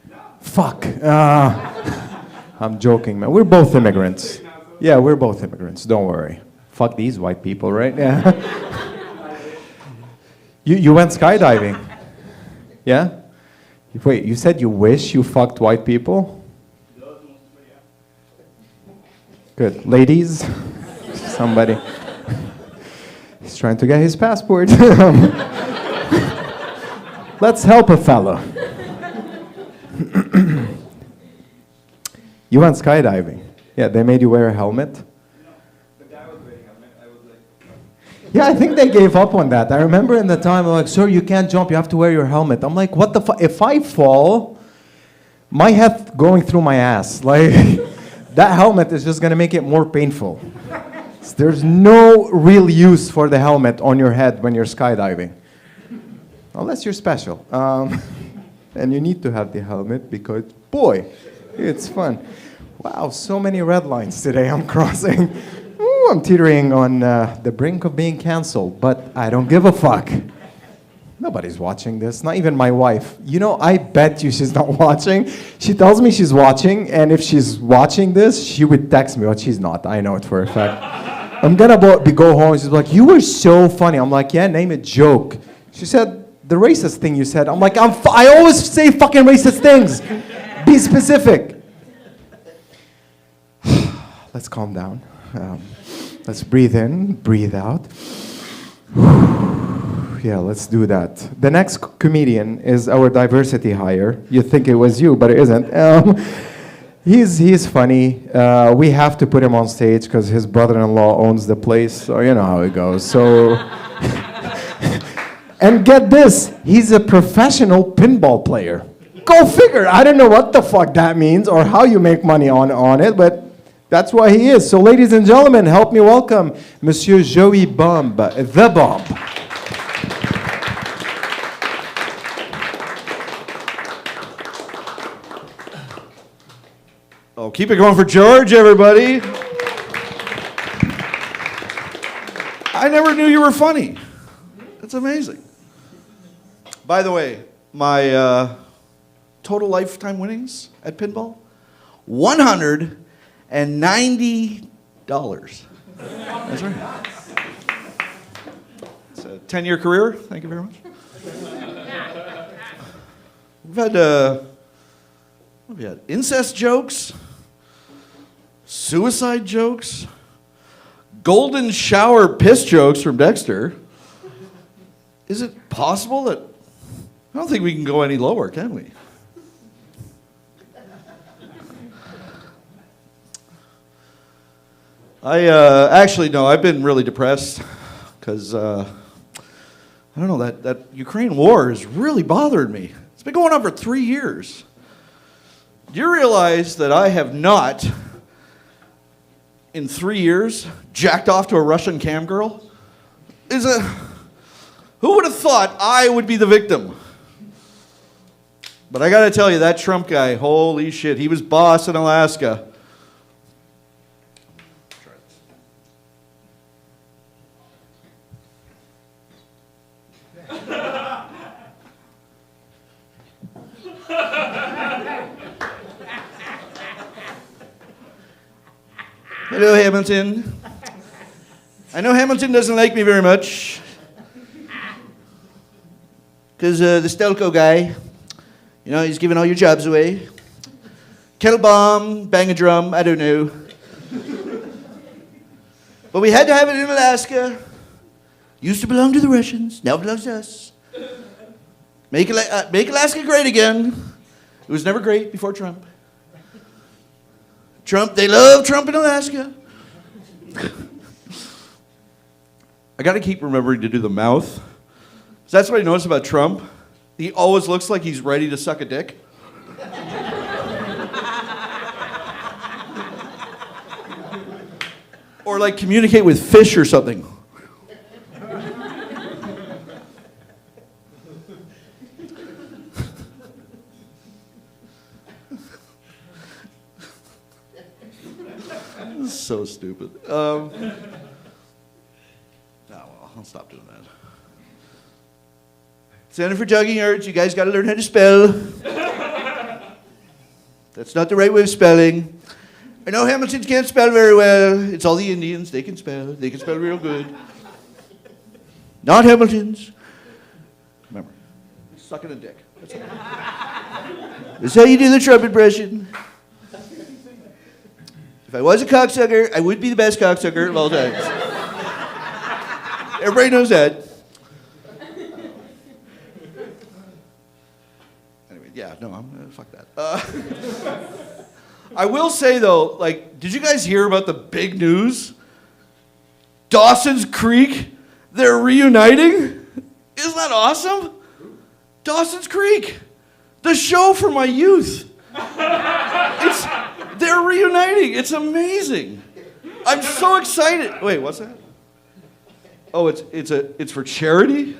No. Fuck. I'm joking, man. We're both immigrants. Yeah, we're both immigrants. Don't worry. Fuck these white people, right? Yeah. You went skydiving? Yeah? Wait, you said you wish you fucked white people? Good. Ladies? Somebody. He's trying to get his passport. Let's help a fellow. You went skydiving. Yeah, they made you wear a helmet. Yeah, I think they gave up on that. I remember in the time, like, sir, you can't jump, you have to wear your helmet. I'm like, what the fuck? If I fall, my head going through my ass, like, that helmet is just gonna make it more painful. There's no real use for the helmet on your head when you're skydiving. Unless you're special. And you need to have the helmet because, boy, it's fun. Wow, so many red lines today I'm crossing. Ooh, I'm teetering on the brink of being canceled, but I don't give a fuck. Nobody's watching this, not even my wife. You know, I bet you she's not watching. She tells me she's watching, and if she's watching this, she would text me, but she's not. I know it for a fact. I'm gonna go home, she's like, you were so funny. I'm like, yeah, name a joke. She said, the racist thing you said. I'm like, I always say fucking racist things. Be specific. Let's calm down. Let's breathe in, breathe out. Yeah, let's do that. The next comedian is our diversity hire. You think it was you, but it isn't. He's funny. We have to put him on stage because his brother-in-law owns the place, so you know how it goes. So, and get this, he's a professional pinball player. Go figure. I don't know what the fuck that means or how you make money on it, but that's why he is. So, ladies and gentlemen, help me welcome Monsieur Joey Bomb, the Bomb. Oh, keep it going for George, everybody. I never knew you were funny. That's amazing. By the way, my total lifetime winnings at pinball, $190. That's right. It's a 10-year career. Thank you very much. We've had incest jokes, suicide jokes, golden shower piss jokes from Dexter. Is it possible that... I don't think we can go any lower, can we? Actually, no, I've been really depressed because, I don't know, that Ukraine war has really bothered me. It's been going on for 3 years. Do you realize that I have not, in 3 years, jacked off to a Russian cam girl? Who would have thought I would be the victim? But I gotta tell you, that Trump guy, holy shit, he was boss in Alaska. Hello, Hamilton. I know Hamilton doesn't like me very much. Because the Stelco guy, you know, he's giving all your jobs away. Kettle bomb, bang a drum, I don't know. But we had to have it in Alaska. Used to belong to the Russians, now belongs to us. Make Alaska great again. It was never great before Trump. Trump, they love Trump in Alaska. I got to keep remembering to do the mouth. That's what I noticed about Trump. He always looks like he's ready to suck a dick. Or like communicate with fish or something. So stupid. No, well, I'll stop doing that. Center for Jogging Arts, you guys got to learn how to spell. That's not the right way of spelling. I know Hamiltons can't spell very well. It's all the Indians. They can spell. They can spell real good. Not Hamiltons. sucking a dick. That's how you do the Trump impression. If I was a cocksucker, I would be the best cocksucker of all times. Everybody knows that. Anyway, yeah, no, fuck that. I will say though, like, did you guys hear about the big news? Dawson's Creek, they're reuniting? Isn't that awesome? Dawson's Creek, the show for my youth. They're reuniting. It's amazing. I'm so excited. Wait, what's that? Oh, it's for charity?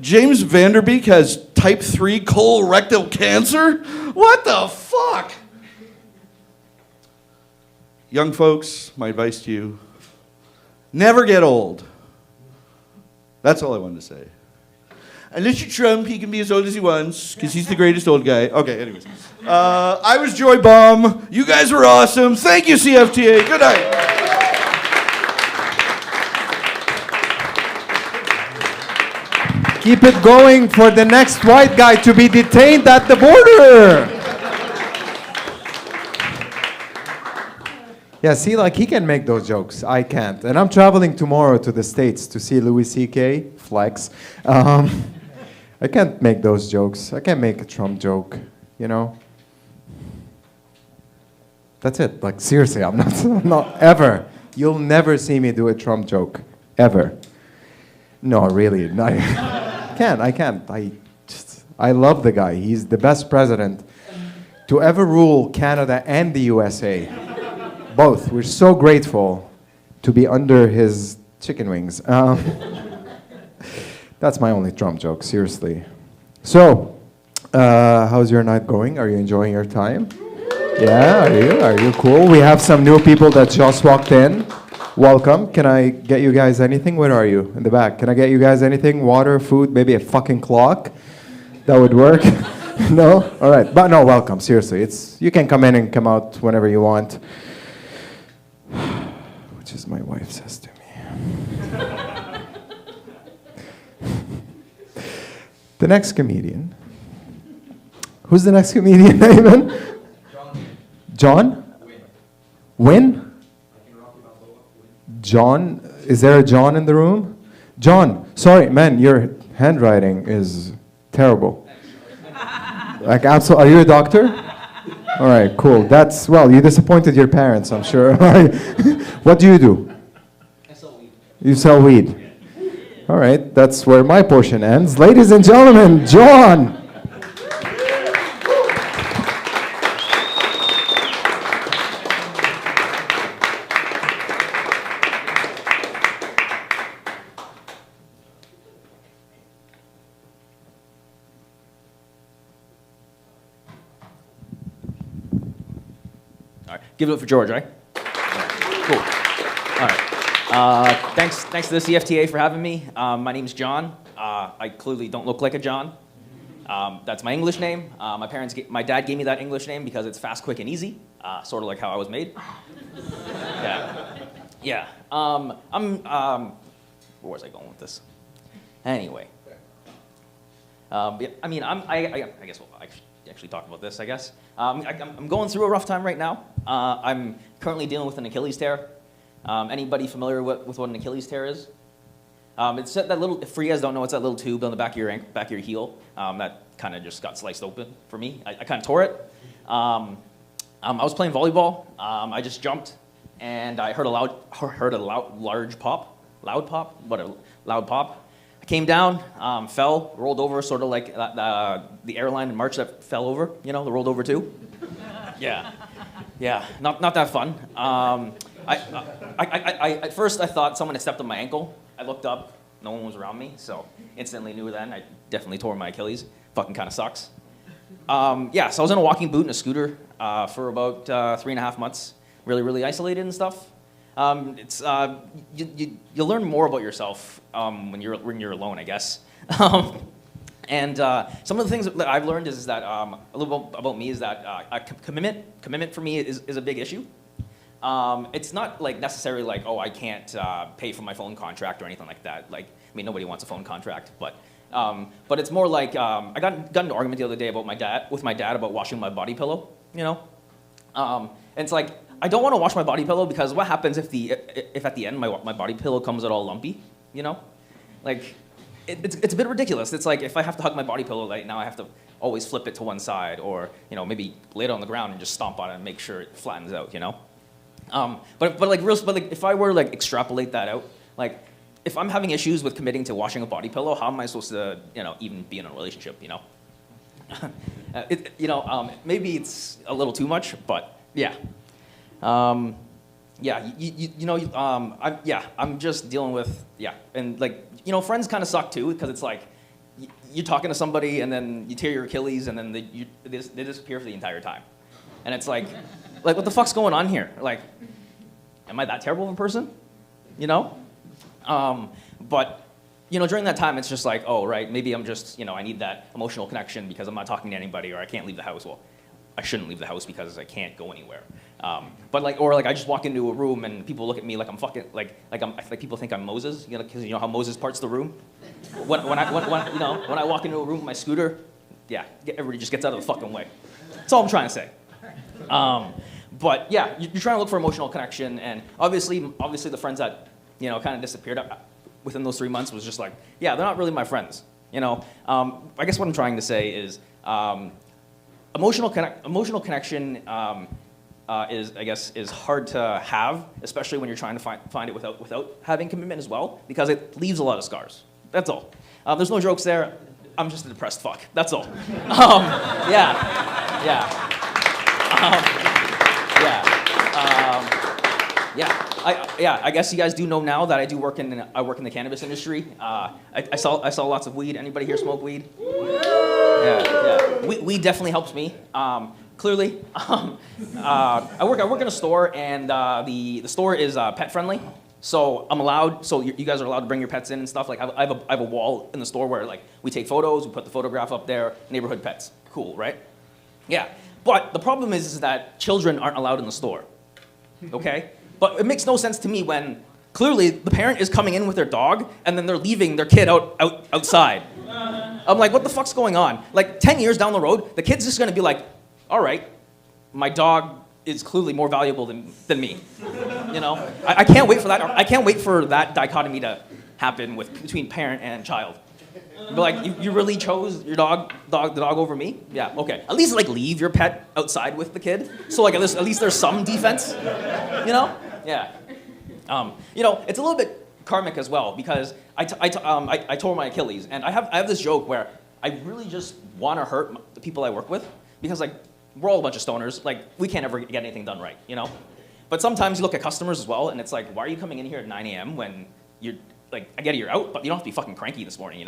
James Vanderbeek has type 3 colorectal cancer? What the fuck? Young folks, my advice to you, never get old. That's all I wanted to say. Unless you're Trump, he can be as old as he wants, because he's the greatest old guy. Okay, anyways. I was Joy Baum. You guys were awesome. Thank you, CFTA. Good night. Keep it going for the next white guy to be detained at the border. Yeah, see, like, he can make those jokes. I can't. And I'm traveling tomorrow to the States to see Louis C.K. flex. I can't make those jokes. I can't make a Trump joke, you know? That's it. Like, seriously, I'm not ever. You'll never see me do a Trump joke. Ever. No, really. I can't. I love the guy. He's the best president to ever rule Canada and the USA. Both. We're so grateful to be under his chicken wings. That's my only Trump joke, seriously. So, how's your night going? Are you enjoying your time? Yeah, are you cool? We have some new people that just walked in. Welcome. Can I get you guys anything? Where are you? In the back. Can I get you guys anything? Water, food, maybe a fucking clock? That would work. No? All right. But no, welcome. Seriously. You can come in and come out whenever you want. Which is my wife says to me. The next comedian. Who's the next comedian, Ayman? John? Win? John? Is there a John in the room? John, sorry, man, your handwriting is terrible. Like, absolutely. Are you a doctor? All right, cool. You disappointed your parents, I'm sure. What do you do? I sell weed. You sell weed. All right, that's where my portion ends. Ladies and gentlemen, John. Give it up for George, right? Cool. All right. Thanks to the CFTA for having me. My name's John. I clearly don't look like a John. That's my English name. My dad gave me that English name because it's fast, quick, and easy. Sort of like how I was made. Yeah. Where was I going with this? Anyway. I guess we'll actually talk about this, I guess. I'm going through a rough time right now. I'm currently dealing with an Achilles tear. Anybody familiar with what an Achilles tear is? It's that little, for you guys don't know, it's that little tube on the back of your heel that kind of just got sliced open for me. I kind of tore it. I was playing volleyball. I just jumped, and I heard a loud pop. I came down, fell, rolled over, sort of like the airline in March that fell over, the rolled over too. Yeah, not that fun. At first I thought someone had stepped on my ankle. I looked up, no one was around me, so instantly knew then I definitely tore my Achilles. Fucking kind of sucks. So I was in a walking boot and a scooter for about 3.5 months, really isolated and stuff. You learn more about yourself when you're alone, I guess. And some of the things that I've learned is that a little bit about me is that commitment for me is a big issue. It's not like necessarily like, oh, I can't pay for my phone contract or anything like that. Like, I mean, nobody wants a phone contract, but But it's more like I got into an argument the other day about with my dad about washing my body pillow. You know, and it's like I don't want to wash my body pillow because what happens if at the end my body pillow comes out all lumpy? You know, like it's a bit ridiculous. It's like if I have to hug my body pillow, like now I have to always flip it to one side, or maybe lay it on the ground and just stomp on it and make sure it flattens out. You know, but if I were like extrapolate that out, like if I'm having issues with committing to washing a body pillow, how am I supposed to even be in a relationship? You know, maybe it's a little too much, but yeah. I'm just dealing with, and like, friends kind of suck too, because it's like, you're talking to somebody and then you tear your Achilles and then they disappear for the entire time. And it's like, what the fuck's going on here? Like, am I that terrible of a person? But, during that time, it's just like, oh, right, maybe I'm just, I need that emotional connection because I'm not talking to anybody or I can't leave the house. Well, I shouldn't leave the house because I can't go anywhere. But I just walk into a room and people look at me like I'm fucking like people think I'm Moses, because how Moses parts the room. When I walk into a room with my scooter, everybody just gets out of the fucking way. That's all I'm trying to say. But yeah, you're trying to look for emotional connection, and obviously the friends that kind of disappeared within those 3 months was just like, they're not really my friends. I guess what I'm trying to say is. Emotional connection is hard to have, especially when you're trying to find it without having commitment as well, because it leaves a lot of scars. That's all. There's no jokes there. I'm just a depressed fuck. That's all. I guess you guys do know now that I work in the cannabis industry. I sell lots of weed. Anybody here smoke weed? Weed definitely helps me. Clearly, I work in a store, and the store is pet friendly. So I'm allowed. So you guys are allowed to bring your pets in and stuff. Like I have a wall in the store where like we take photos, we put the photograph up there. Neighborhood pets, cool, right? Yeah. But the problem is that children aren't allowed in the store. Okay. But it makes no sense to me when clearly the parent is coming in with their dog and then they're leaving their kid outside. I'm like, what the fuck's going on? Like 10 years down the road, the kid's just gonna be like, all right, my dog is clearly more valuable than me. I can't wait for that. I can't wait for that dichotomy to happen between parent and child. But like, you really chose your the dog over me? Yeah, okay. At least like leave your pet outside with the kid. So like at least there's some defense. Yeah. It's a little bit karmic as well, because I tore my Achilles, and I have this joke where I really just want to hurt the people I work with, because like we're all a bunch of stoners, like we can't ever get anything done right, But sometimes you look at customers as well, and it's like, why are you coming in here at 9 a.m. when you're like, I get it, you're out, but you don't have to be fucking cranky this morning,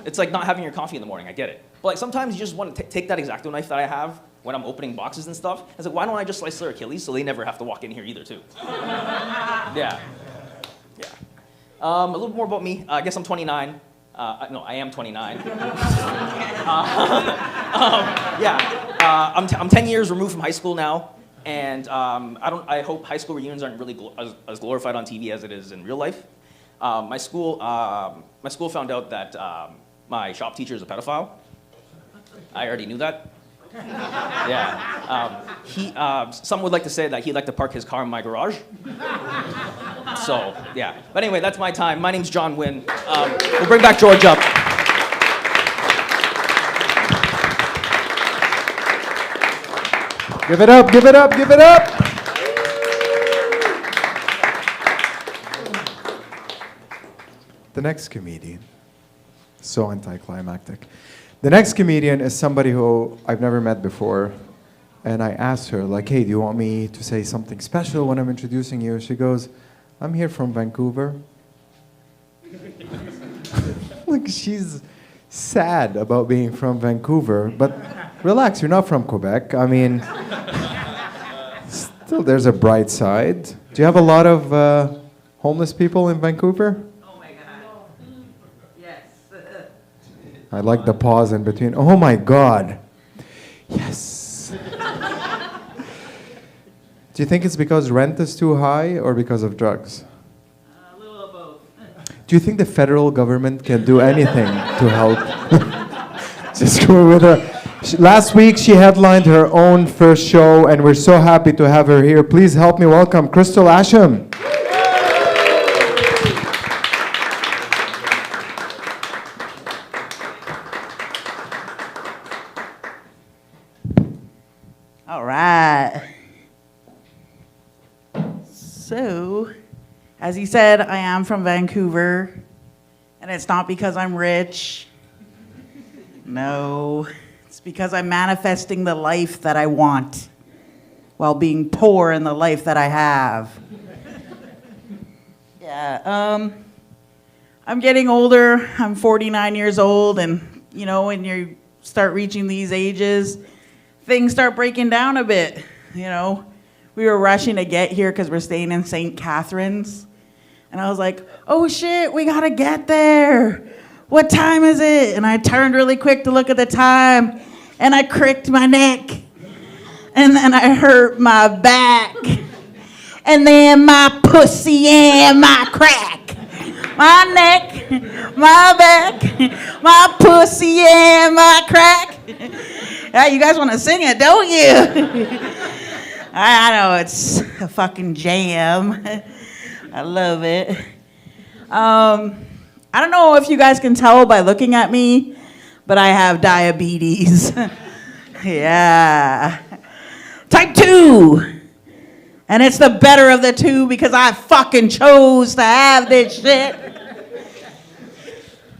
It's like not having your coffee in the morning, I get it. But like sometimes you just want to take that X-Acto knife that I have when I'm opening boxes and stuff. It's like, why don't I just slice their Achilles so they never have to walk in here either too? Yeah. A little more about me. I guess I'm 29. No, I am 29. I'm 10 years removed from high school now, and I hope high school reunions aren't really as glorified on TV as it is in real life. My school found out that my shop teacher is a pedophile. I already knew that. Some would like to say that he'd like to park his car in my garage. So, yeah. But anyway, that's my time. My name's John Wynn. We'll bring back George up. Give it up, give it up, give it up! The next comedian, so anticlimactic. The next comedian is somebody who I've never met before, and I asked her, like, hey, do you want me to say something special when I'm introducing you? She goes, I'm here from Vancouver. Like, she's sad about being from Vancouver, but relax, you're not from Quebec. I mean, still there's a bright side. Do you have a lot of homeless people in Vancouver? I like the pause in between. Oh my God. Yes. Do you think it's because rent is too high or because of drugs? A little of both. Do Do you think the federal government can do anything to help? Just go with her. Last week, she headlined her own first show, and we're so happy to have her here. Please help me welcome Crystal Asham. All right. So, as he said, I am from Vancouver, and it's not because I'm rich. No, it's because I'm manifesting the life that I want while being poor in the life that I have. Yeah, I'm getting older. I'm 49 years old, and you know, when you start reaching these ages, things start breaking down a bit. You know, we were rushing to get here because we're staying in St. Catharines, and I was like, oh shit, we gotta get there. What time is it? And I turned really quick to look at the time, and I cricked my neck, and then I hurt my back, and then my pussy and my crack. My neck, my back, my pussy and my crack. Yeah, you guys want to sing it, don't you? I know, it's a fucking jam. I love it. I don't know if you guys can tell by looking at me, but I have diabetes. Yeah. Type 2. And it's the better of the two because I fucking chose to have this shit.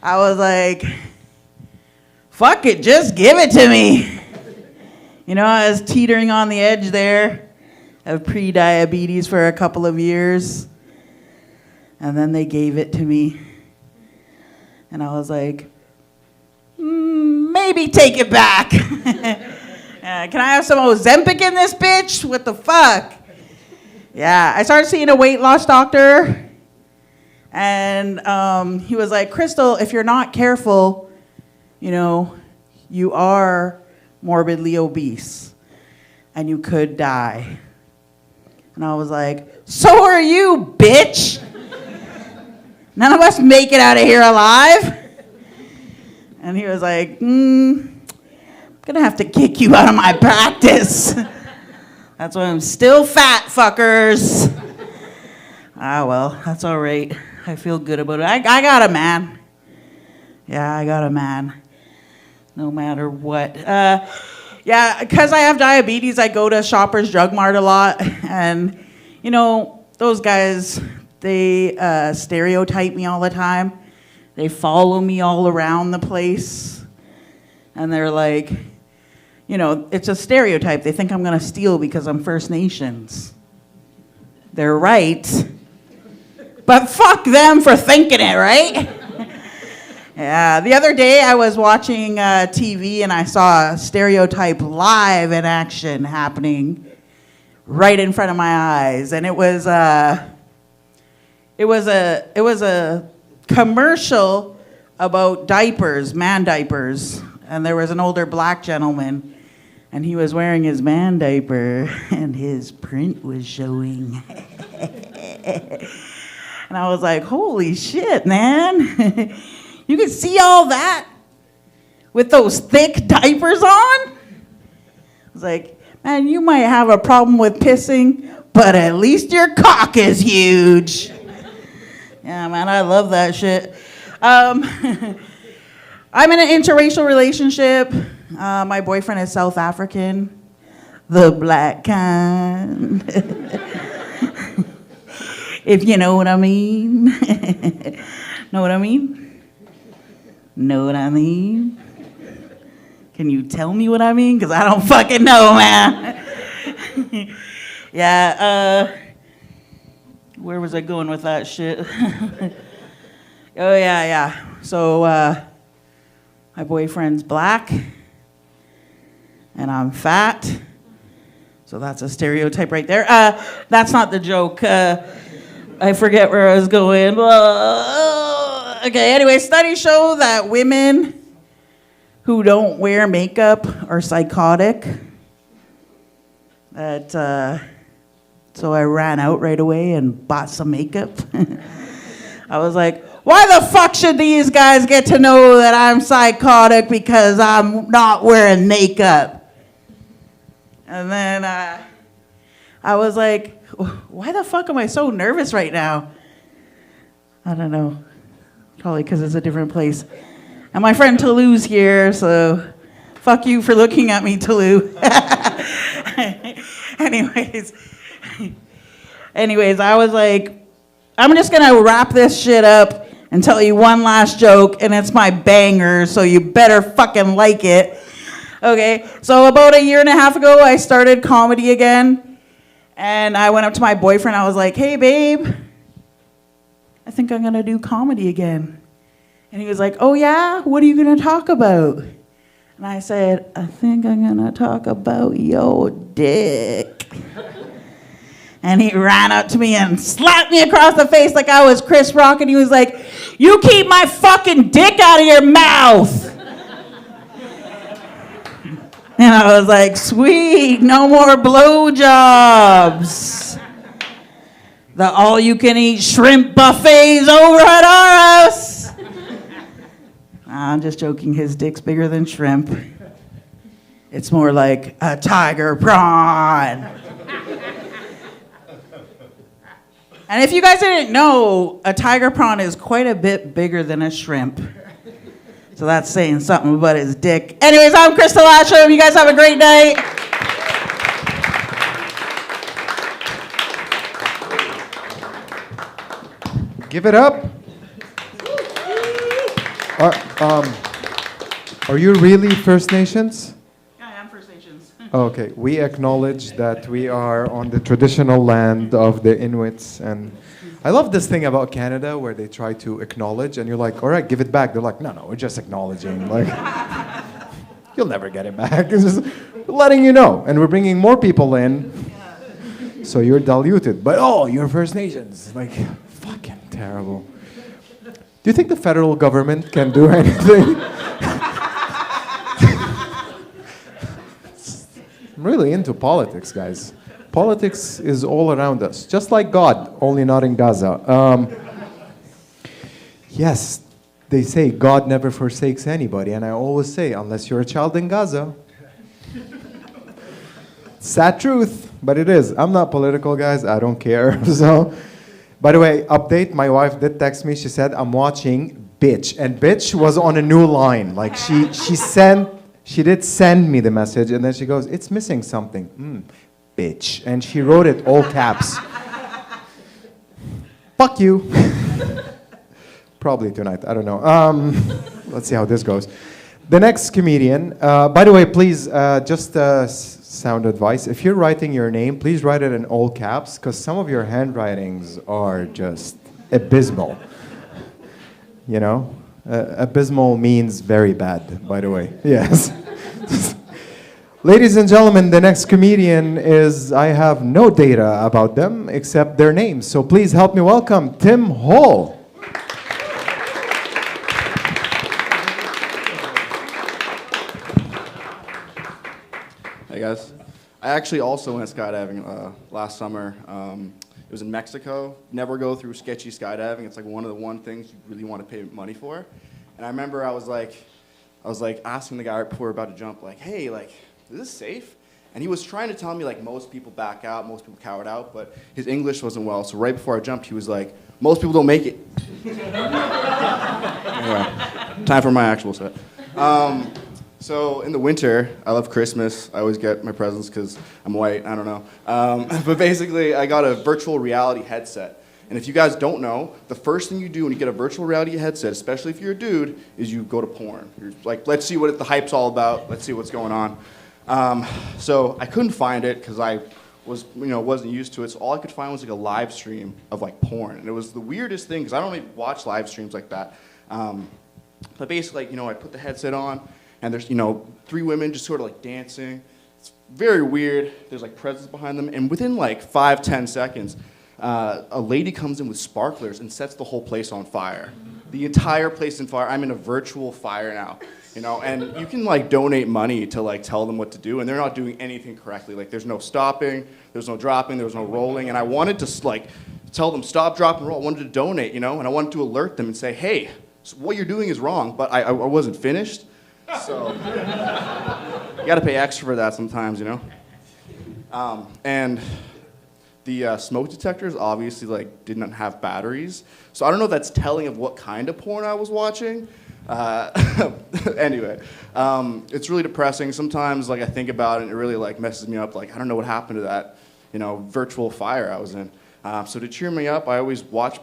I was like, fuck it, just give it to me. You know, I was teetering on the edge there of pre-diabetes for a couple of years. And then they gave it to me. And I was like, maybe take it back. Can I have some Ozempic in this bitch? What the fuck? Yeah, I started seeing a weight loss doctor. And he was like, Crystal, if you're not careful, you know, you are morbidly obese. And you could die. And I was like, so are you, bitch. None of us make it out of here alive. And he was like, I'm gonna have to kick you out of my practice. That's why I'm still fat, fuckers. Ah, well, that's all right. I feel good about it. I got a man. Yeah, I got a man. No matter what. Yeah, because I have diabetes, I go to Shoppers Drug Mart a lot. And, you know, those guys, they stereotype me all the time. They follow me all around the place. And they're like, you know, it's a stereotype. They think I'm going to steal because I'm First Nations. They're right. But fuck them for thinking it, right? Yeah, the other day I was watching TV and I saw a stereotype live in action happening right in front of my eyes. And it was a commercial about diapers, man diapers. And there was an older black gentleman, and he was wearing his man diaper, and his print was showing. And I was like, holy shit, man. You can see all that with those thick diapers on? I was like, man, you might have a problem with pissing, but at least your cock is huge. Yeah, man, I love that shit. I'm in an interracial relationship. My boyfriend is South African, the black kind. If you know what I mean. Know what I mean? Know what I mean? Can you tell me what I mean? Because I don't fucking know, man. Yeah, where was I going with that shit? Oh, yeah. So, my boyfriend's black, and I'm fat. So that's a stereotype right there. That's not the joke. I forget where I was going. Okay, anyway, studies show that women who don't wear makeup are psychotic. So I ran out right away and bought some makeup. I was like, why the fuck should these guys get to know that I'm psychotic because I'm not wearing makeup? And then I was like, why the fuck am I so nervous right now? I don't know. Probably because it's a different place. And my friend Toulou's here, so fuck you for looking at me, Toulouse. Anyways, I was like, I'm just gonna wrap this shit up and tell you one last joke, and it's my banger, so you better fucking like it. Okay, so about a year and a half ago, I started comedy again, and I went up to my boyfriend. I was like, hey, babe, I think I'm gonna do comedy again. And he was like, oh yeah, what are you gonna talk about? And I said, I think I'm gonna talk about your dick. And he ran up to me and slapped me across the face like I was Chris Rock, and he was like, you keep my fucking dick out of your mouth. And I was like, sweet, no more blowjobs. The all-you-can-eat shrimp buffets over at our house. I'm just joking, his dick's bigger than shrimp. It's more like a tiger prawn. And if you guys didn't know, a tiger prawn is quite a bit bigger than a shrimp. So that's saying something about his dick. Anyways, I'm Crystal Ashram. You guys have a great night. Give it up. Are you really First Nations? Yeah, I am First Nations. Okay, we acknowledge that we are on the traditional land of the Inuits, and I love this thing about Canada where they try to acknowledge, and you're like, all right, give it back. They're like, no, we're just acknowledging. Like, you'll never get it back. It's just letting you know, and we're bringing more people in, so you're diluted. But you're First Nations. Like, fucking terrible. Do you think the federal government can do anything? I'm really into politics, guys. Politics is all around us, just like God, only not in Gaza. Yes, they say God never forsakes anybody, and I always say, unless you're a child in Gaza. Sad truth, but it is. I'm not political, guys. I don't care. So, by the way, update, my wife did text me. She said, I'm watching Bitch. And Bitch was on a new line. Like, she did send me the message, and then she goes, it's missing something. Bitch. And she wrote it all caps. Fuck you. Probably tonight. I don't know. Let's see how this goes. The next comedian. By the way, please, just sound advice. If you're writing your name, please write it in all caps, because some of your handwritings are just abysmal. You know? Abysmal means very bad, by the way. Yes. Ladies and gentlemen, the next comedian is, I have no data about them except their names. So please help me welcome Tim Hall. Hey guys. I actually also went skydiving last summer. It was in Mexico. Never go through sketchy skydiving. It's like one of the things you really want to pay money for. And I remember I was like asking the guy right before we were about to jump, like, hey, like, is this safe? And he was trying to tell me, like, most people back out, most people cowered out, but his English wasn't well. So right before I jumped, he was like, most people don't make it. Anyway, time for my actual set. So in the winter, I love Christmas. I always get my presents because I'm white. I don't know. But basically, I got a virtual reality headset. And if you guys don't know, the first thing you do when you get a virtual reality headset, especially if you're a dude, is you go to porn. You're like, let's see what the hype's all about. Let's see what's going on. So I couldn't find it because I wasn't used to it. So all I could find was like a live stream of like porn. And it was the weirdest thing because I don't really watch live streams like that. But basically, like, I put the headset on, and there's, 3 women just sort of like dancing. It's very weird. There's like presents behind them. And within like 5-10 seconds, a lady comes in with sparklers and sets the whole place on fire. The entire place in fire. I'm in a virtual fire now, and you can like donate money to like tell them what to do, and they're not doing anything correctly. Like, there's no stopping, there's no dropping, there's no rolling. And I wanted to like tell them stop, drop, and roll. I wanted to donate, you know, and I wanted to alert them and say, hey, so what you're doing is wrong, but I wasn't finished. So you got to pay extra for that sometimes, you know. And the smoke detectors obviously like didn't have batteries, so I don't know if that's telling of what kind of porn I was watching. Anyway, it's really depressing. Sometimes like I think about it and it really like messes me up. Like I don't know what happened to that, you know, virtual fire I was in. So to cheer me up, I always watch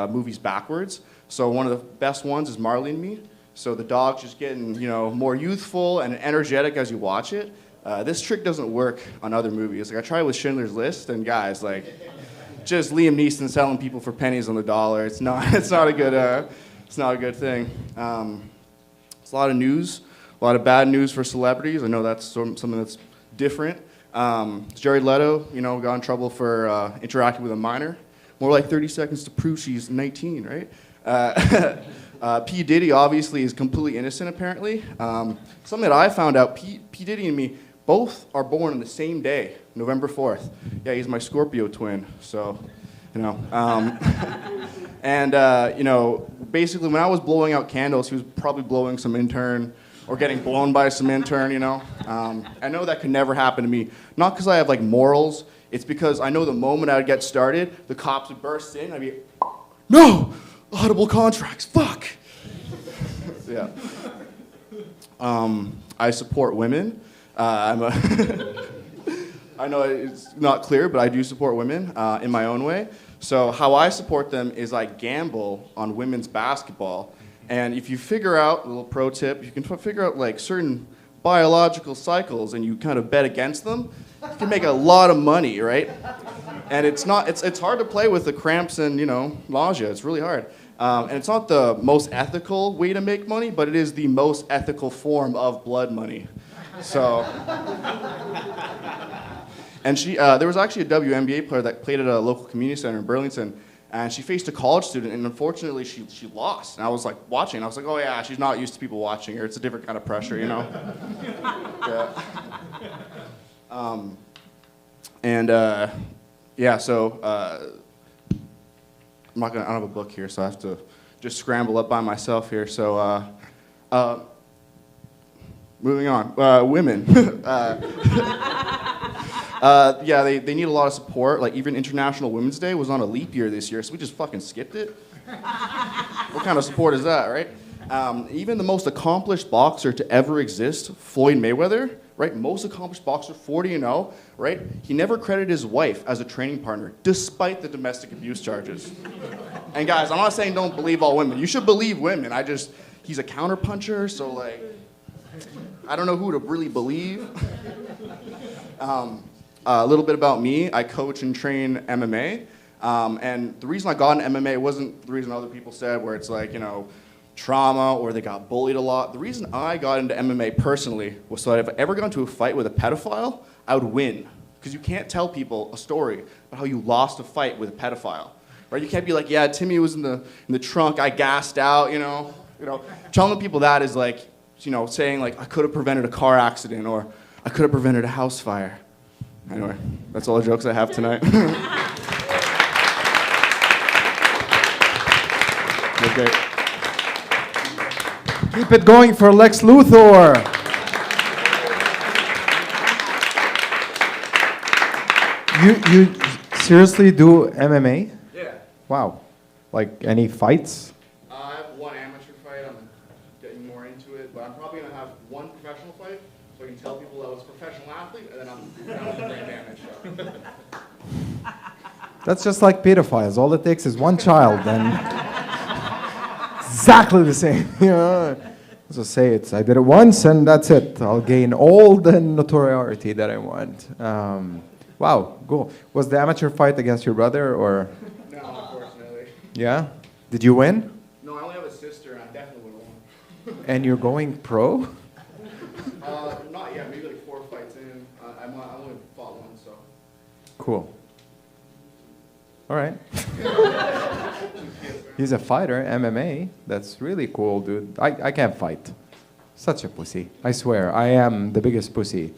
movies backwards. So one of the best ones is Marley and Me. So the dog's just getting, you know, more youthful and energetic as you watch it. This trick doesn't work on other movies. Like I tried with Schindler's List, and guys, like, just Liam Neeson selling people for pennies on the dollar. It's not a good thing. It's a lot of news, a lot of bad news for celebrities. I know that's something that's different. Jared Leto, you know, got in trouble for interacting with a minor. More like 30 seconds to prove she's 19, right? P. Diddy obviously is completely innocent, apparently. Something that I found out, P. Diddy and me both are born on the same day, November 4th. Yeah, he's my Scorpio twin, so, you know. And, you know, basically when I was blowing out candles, he was probably blowing some intern or getting blown by some intern, you know. I know that could never happen to me. Not because I have, like, morals. It's because I know the moment I would get started, the cops would burst in, I'd be, no! Audible contracts, fuck! Yeah. I support women. I know it's not clear, but I do support women in my own way. So how I support them is I gamble on women's basketball. And if you figure out, a little pro tip, you can figure out like certain biological cycles and you kind of bet against them, you can make a lot of money, right? And it's hard to play with the cramps and, you know, nausea. It's really hard. And it's not the most ethical way to make money, but it is the most ethical form of blood money. So, and there was actually a WNBA player that played at a local community center in Burlington, and she faced a college student, and unfortunately she lost. And I was like watching, and I was like, oh yeah, she's not used to people watching her. It's a different kind of pressure, you know? Yeah. Yeah, so I don't have a book here, so I have to just scramble up by myself here. So, moving on. Women. Yeah, they need a lot of support. Like, even International Women's Day was on a leap year this year, so we just fucking skipped it. What kind of support is that, right? Even the most accomplished boxer to ever exist, Floyd Mayweather, right? Most accomplished boxer, 40-0, right? He never credited his wife as a training partner, despite the domestic abuse charges. And guys, I'm not saying don't believe all women. You should believe women. He's a counterpuncher, so like, I don't know who to really believe. A little bit about me. I coach and train MMA. And the reason I got into MMA wasn't the reason other people said, where it's like, you know, trauma or they got bullied a lot. The reason I got into MMA personally was so that if I ever got into a fight with a pedophile, I would win. Because you can't tell people a story about how you lost a fight with a pedophile. Right? You can't be like, yeah, Timmy was in the trunk, I gassed out, you know. Telling people that is like, you know, saying like, I could have prevented a car accident or I could have prevented a house fire. Anyway, that's all the jokes I have tonight. Okay. Keep it going for Lex Luthor. You seriously do MMA? Yeah. Wow. Like any fights? I have one amateur fight. I'm getting more into it, but I'm probably gonna have one professional fight so I can tell people I was a professional athlete, and then I'm down with the brain damage. That's just like pedophiles. All it takes is one child, and exactly the same. You know, just say it. I did it once, and that's it. I'll gain all the notoriety that I want. Wow, cool. Was the amateur fight against your brother, or? No, unfortunately. Yeah. Did you win? No, I only have a sister, and I definitely would have won. And you're going pro? Not yet. Maybe like 4 fights in. I only fought one, so. Cool. All right. He's a fighter, MMA. That's really cool, dude. I can't fight. Such a pussy. I swear, I am the biggest pussy.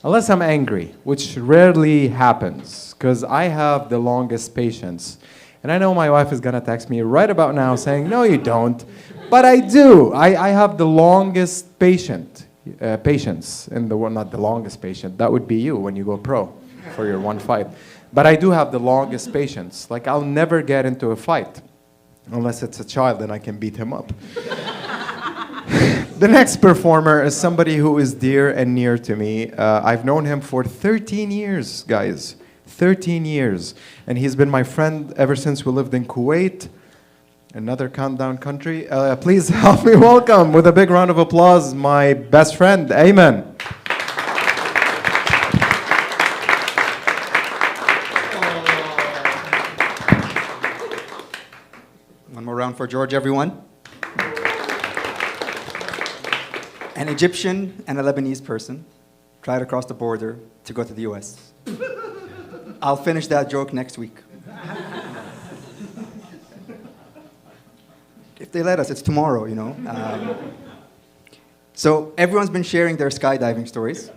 Unless I'm angry, which rarely happens, because I have the longest patience. And I know my wife is gonna text me right about now saying, no, you don't. But I do. I have the longest patience in the world, not the longest patient. That would be you when you go pro for your one fight. But I do have the longest patience. Like, I'll never get into a fight unless it's a child and I can beat him up. The next performer is somebody who is dear and near to me. I've known him for 13 years, guys. 13 years. And he's been my friend ever since we lived in Kuwait, another countdown country. Please help me welcome, with a big round of applause, my best friend, Ayman. One more round for George, everyone. An Egyptian and a Lebanese person tried to cross the border to go to the US. I'll finish that joke next week. If they let us, it's tomorrow, you know. So everyone's been sharing their skydiving stories.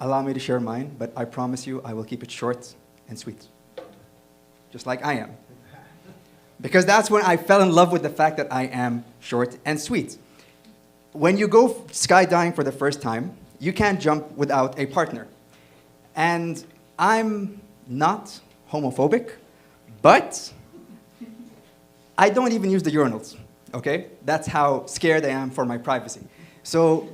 Allow me to share mine, but I promise you I will keep it short and sweet. Just like I am. Because that's when I fell in love with the fact that I am short and sweet. When you go skydiving for the first time, you can't jump without a partner. And I'm not homophobic, but I don't even use the urinals, okay? That's how scared I am for my privacy. So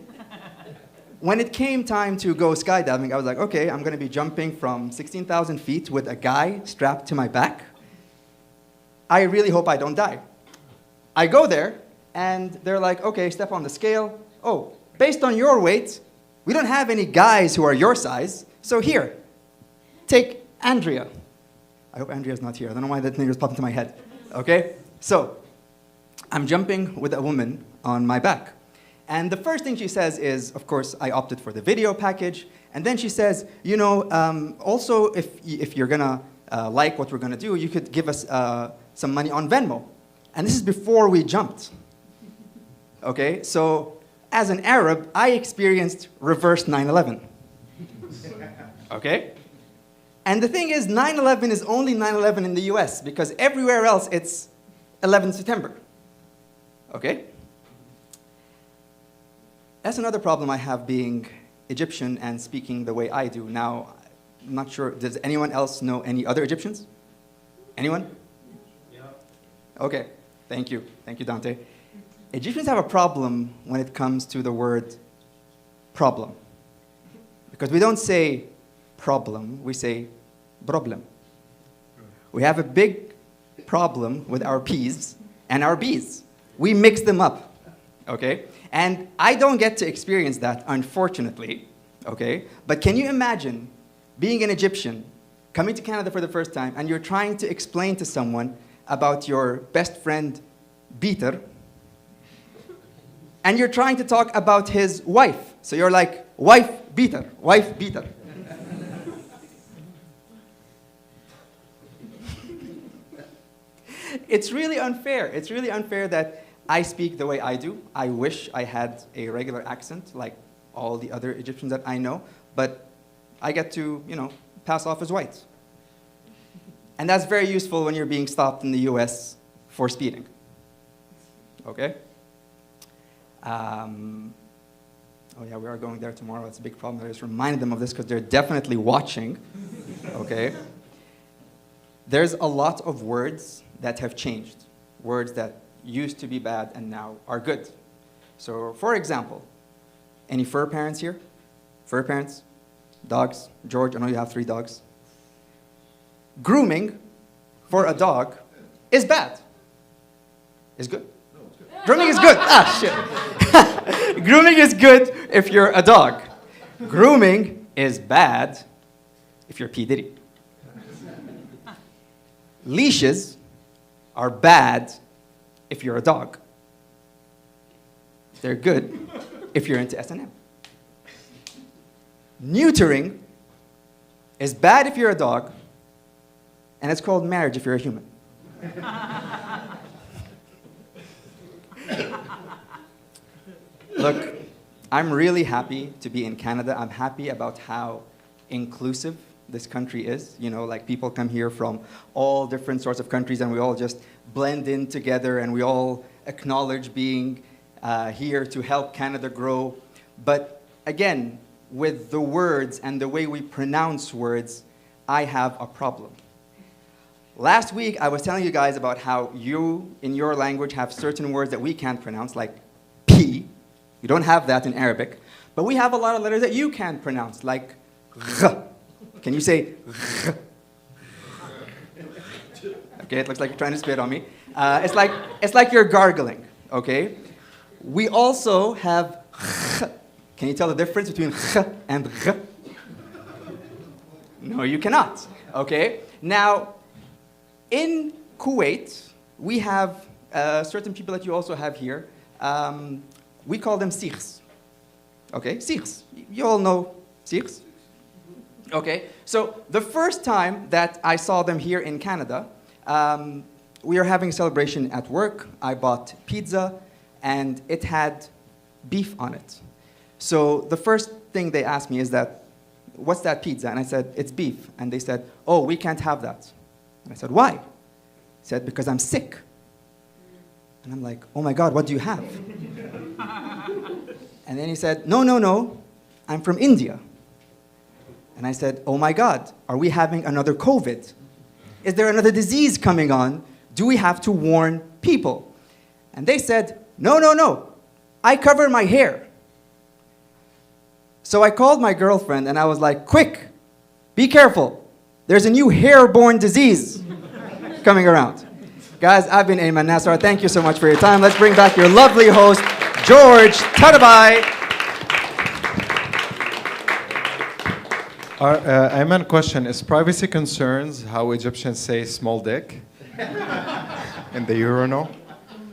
when it came time to go skydiving, I was like, okay, I'm gonna be jumping from 16,000 feet with a guy strapped to my back. I really hope I don't die. I go there, and they're like, okay, step on the scale. Oh, based on your weight, we don't have any guys who are your size, so here, take Andrea. I hope Andrea's not here. I don't know why that name just popped into my head, okay? So, I'm jumping with a woman on my back. And the first thing she says is, of course, I opted for the video package. And then she says, you know, also, if you're gonna like what we're gonna do, you could give us some money on Venmo. And this is before we jumped. Okay, so as an Arab, I experienced reverse 9/11. Okay? And the thing is, 9/11 is only 9/11 in the US, because everywhere else it's 11 September. Okay? That's another problem I have being Egyptian and speaking the way I do. Now, I'm not sure, does anyone else know any other Egyptians? Anyone? Yeah. Okay, thank you. Thank you, Dante. Egyptians have a problem when it comes to the word problem. Because we don't say problem, we say problem. We have a big problem with our P's and our B's. We mix them up, okay? And I don't get to experience that, unfortunately, okay? But can you imagine being an Egyptian, coming to Canada for the first time, and you're trying to explain to someone about your best friend, Peter, and you're trying to talk about his wife. So you're like, wife Peter, wife Peter. It's really unfair. It's really unfair that I speak the way I do. I wish I had a regular accent like all the other Egyptians that I know, but I get to, you know, pass off as white. And that's very useful when you're being stopped in the US for speeding. Okay? Oh yeah, we are going there tomorrow. It's a big problem. I just reminded them of this because they're definitely watching. Okay? There's a lot of words that have changed. Words that used to be bad and now are good. So, for example, any fur parents here? Fur parents? Dogs? George, I know you have 3 dogs. Grooming for a dog is bad. Is good. Grooming is good. Ah, shit. Grooming is good if you're a dog. Grooming is bad if you're P. Diddy. Leashes are bad if you're a dog. They're good if you're into S&M. Neutering is bad if you're a dog, and it's called marriage if you're a human. Look, I'm really happy to be in Canada. I'm happy about how inclusive this country is. You know, like people come here from all different sorts of countries and we all just blend in together and we all acknowledge being here to help Canada grow. But again, with the words and the way we pronounce words, I have a problem. Last week, I was telling you guys about how you, in your language, have certain words that we can't pronounce, like P. You don't have that in Arabic. But we have a lot of letters that you can't pronounce, like G. Can you say G? Okay, it looks like you're trying to spit on me. It's like you're gargling, okay? We also have G. Can you tell the difference between G and G? No, you cannot, okay? Now, in Kuwait, we have certain people that you also have here. We call them Sikhs. Okay, Sikhs. You all know Sikhs? Okay, so the first time that I saw them here in Canada, we were having a celebration at work. I bought pizza, and it had beef on it. So the first thing they asked me is that, what's that pizza? And I said, it's beef. And they said, oh, we can't have that. And I said, why? He said, because I'm sick. And I'm like, oh my God, what do you have? And then he said, no, no, no, I'm from India. And I said, oh my God, are we having another COVID? Is there another disease coming on? Do we have to warn people? And they said, no, no, no, I cover my hair. So I called my girlfriend and I was like, quick, be careful. There's a new hair-borne disease coming around. Guys, I've been Ayman Nassar. Thank you so much for your time. Let's bring back your lovely host, George Tarabay. Ayman, question, is privacy concerns how Egyptians say small dick in the urinal?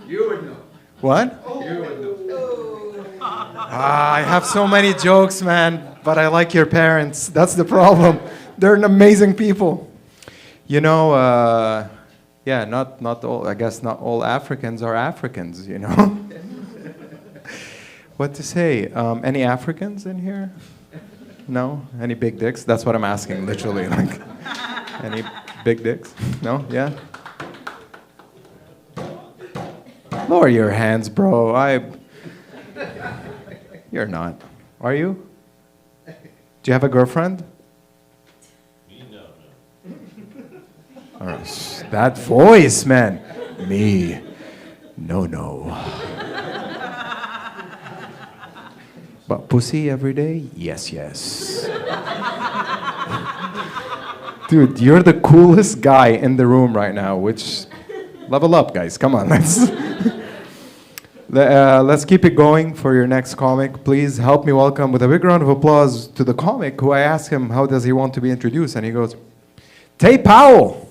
You would know. What? You would know. I have so many jokes, man, but I like your parents. That's the problem. They're an amazing people. You know, yeah, not all, I guess not all Africans are Africans, you know? What to say? Any Africans in here? No? Any big dicks? That's what I'm asking, literally. Like, any big dicks? No? Yeah? Lower your hands, bro. You're not. Are you? Do you have a girlfriend? Me, no. All right. That voice, man. Me, no. But pussy every day? Yes. Dude, you're the coolest guy in the room right now, which, level up, guys. Come on, let's keep it going for your next comic. Please help me welcome with a big round of applause to the comic who I asked him how does he want to be introduced, and he goes, Tay Powell.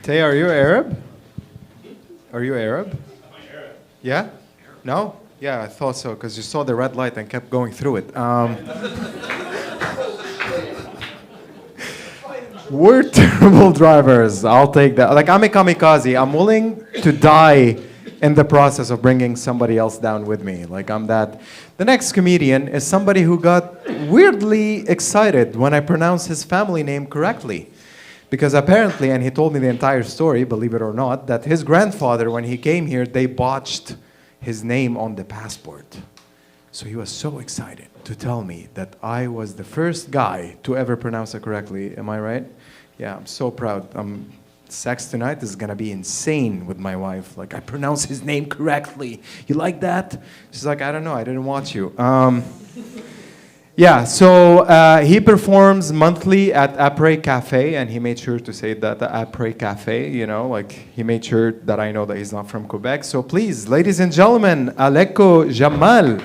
Tay, are you Arab? Are you Arab? Yeah? No? Yeah, I thought so, because you saw the red light and kept going through it. We're terrible drivers. I'll take that. Like, I'm a kamikaze. I'm willing to die in the process of bringing somebody else down with me. Like, I'm that. The next comedian is somebody who got weirdly excited when I pronounced his family name correctly. Because apparently, and he told me the entire story, believe it or not, that his grandfather, when he came here, they botched his name on the passport. So he was so excited to tell me that I was the first guy to ever pronounce it correctly. Am I right? Yeah, I'm so proud. Sex tonight is gonna be insane with my wife. Like, I pronounce his name correctly. You like that? She's like, I don't know, I didn't watch you. Yeah, so he performs monthly at Après Cafe, and he made sure to say that the Après Cafe, you know, like he made sure that I know that he's not from Quebec. So please, ladies and gentlemen, Aleko Jamal.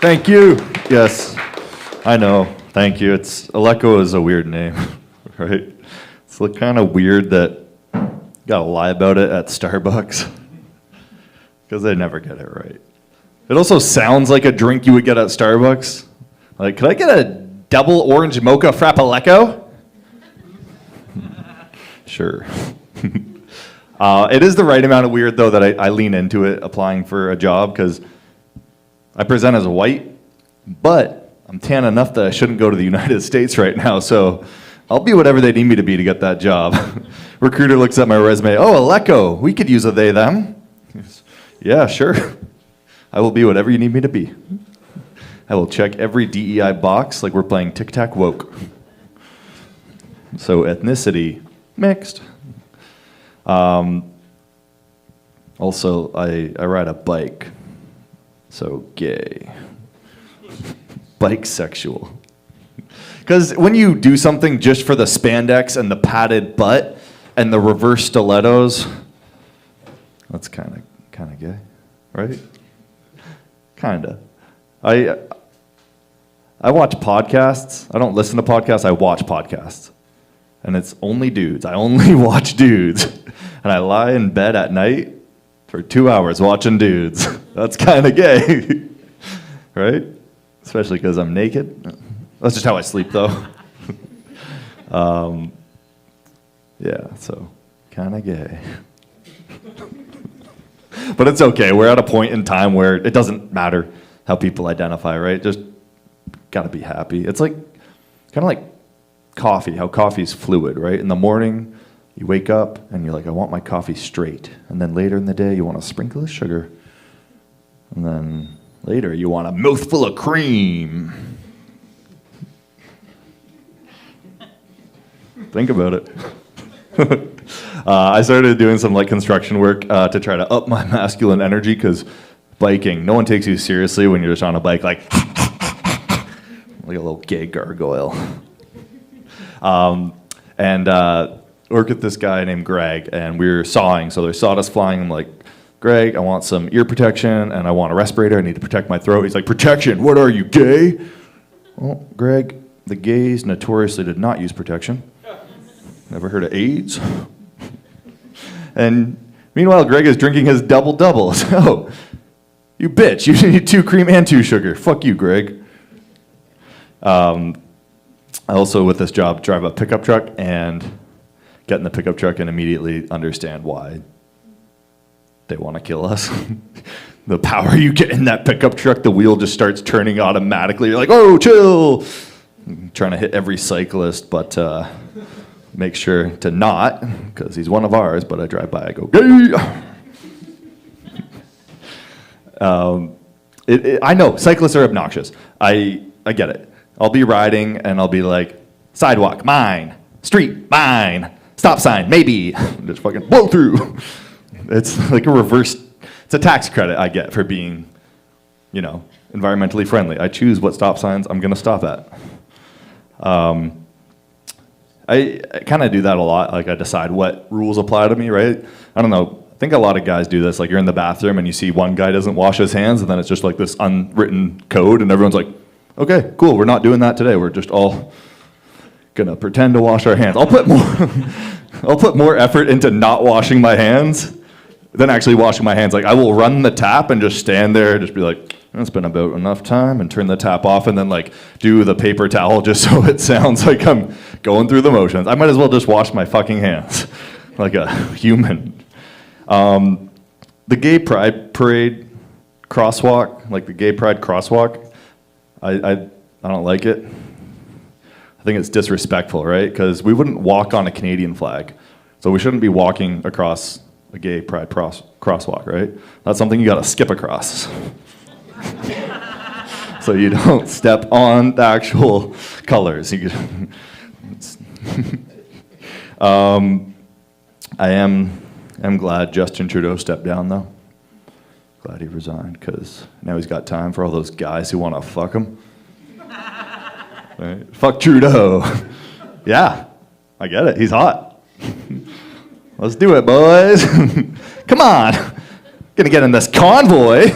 Thank you. Yes, I know. Thank you. Aleko is a weird name, right? It's kind of weird that you gotta lie about it at Starbucks because they never get it right. It also sounds like a drink you would get at Starbucks. Like, could I get a double orange mocha frappalecco? Sure. It is the right amount of weird, though, that I lean into it applying for a job because I present as white, but I'm tan enough that I shouldn't go to the United States right now, so I'll be whatever they need me to be to get that job. Recruiter looks at my resume. Oh, Aleko, we could use a they, them. Yeah, sure. I will be whatever you need me to be. I will check every DEI box like we're playing tic-tac woke. So ethnicity, mixed. Also, I ride a bike. So gay. Bike sexual. Because when you do something just for the spandex and the padded butt and the reverse stilettos, that's kind of gay, right? Kinda. I watch podcasts. I don't listen to podcasts. I watch podcasts. And it's only dudes. I only watch dudes. And I lie in bed at night for 2 hours watching dudes. That's kind of gay. Right? Especially because I'm naked. That's just how I sleep, though. Yeah, so kind of gay. But it's okay. We're at a point in time where it doesn't matter how people identify, right? Just gotta be happy. It's like kind of like coffee, how coffee's fluid, right? In the morning, you wake up and you're like, I want my coffee straight. And then later in the day, you want a sprinkle of sugar. And then later, you want a mouthful of cream. Think about it. I started doing some like construction work to try to up my masculine energy because biking, no one takes you seriously when you're just on a bike like a little gay gargoyle. And work with this guy named Greg, and we were sawing, so there's sawdust flying. I'm like, Greg, I want some ear protection, and I want a respirator. I need to protect my throat. He's like, protection? What are you, gay? Well, Greg, the gays notoriously did not use protection. Never heard of AIDS? And meanwhile, Greg is drinking his double-double. So, you bitch, you need 2 cream and 2 sugar. Fuck you, Greg. I also, with this job, drive a pickup truck and get in the pickup truck and immediately understand why they want to kill us. The power you get in that pickup truck, the wheel just starts turning automatically. You're like, oh, chill. I'm trying to hit every cyclist, but make sure to not, because he's one of ours, but I drive by, I go, gay! I know, cyclists are obnoxious. I get it. I'll be riding and I'll be like, sidewalk, mine. Street, mine. Stop sign, maybe. Just fucking blow through. It's like a reverse, it's a tax credit I get for being, environmentally friendly. I choose what stop signs I'm gonna stop at. I kind of do that a lot. Like I decide what rules apply to me, right? I don't know. I think a lot of guys do this. Like you're in the bathroom and you see one guy doesn't wash his hands, and then it's just like this unwritten code, and everyone's like, okay, cool, we're not doing that today. We're just all gonna pretend to wash our hands. I'll put more, I'll put more effort into not washing my hands than actually washing my hands. Like, I will run the tap and just stand there, just be like, it's been about enough time, and turn the tap off, and then like do the paper towel just so it sounds like I'm going through the motions. I might as well just wash my fucking hands like a human. The gay pride parade crosswalk, like the gay pride crosswalk, I don't like it. I think it's disrespectful, right? Because we wouldn't walk on a Canadian flag, so we shouldn't be walking across a gay pride crosswalk, right? That's something you gotta skip across. So you don't step on the actual colors. I am glad Justin Trudeau stepped down, though. Glad he resigned, because now he's got time for all those guys who want to fuck him. Right? Fuck Trudeau. Yeah, I get it. He's hot. Let's do it, boys. Come on. Gonna get in this convoy.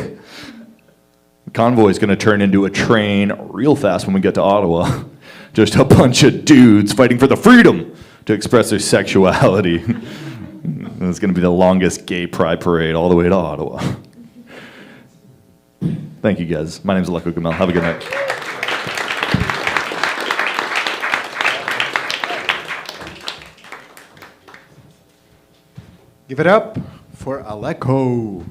The convoy's gonna turn into a train real fast when we get to Ottawa. Just a bunch of dudes fighting for the freedom to express their sexuality. It's gonna be the longest gay pride parade all the way to Ottawa. Thank you, guys. My name's Aleko Gamel. Have a good night. Give it up for Aleko.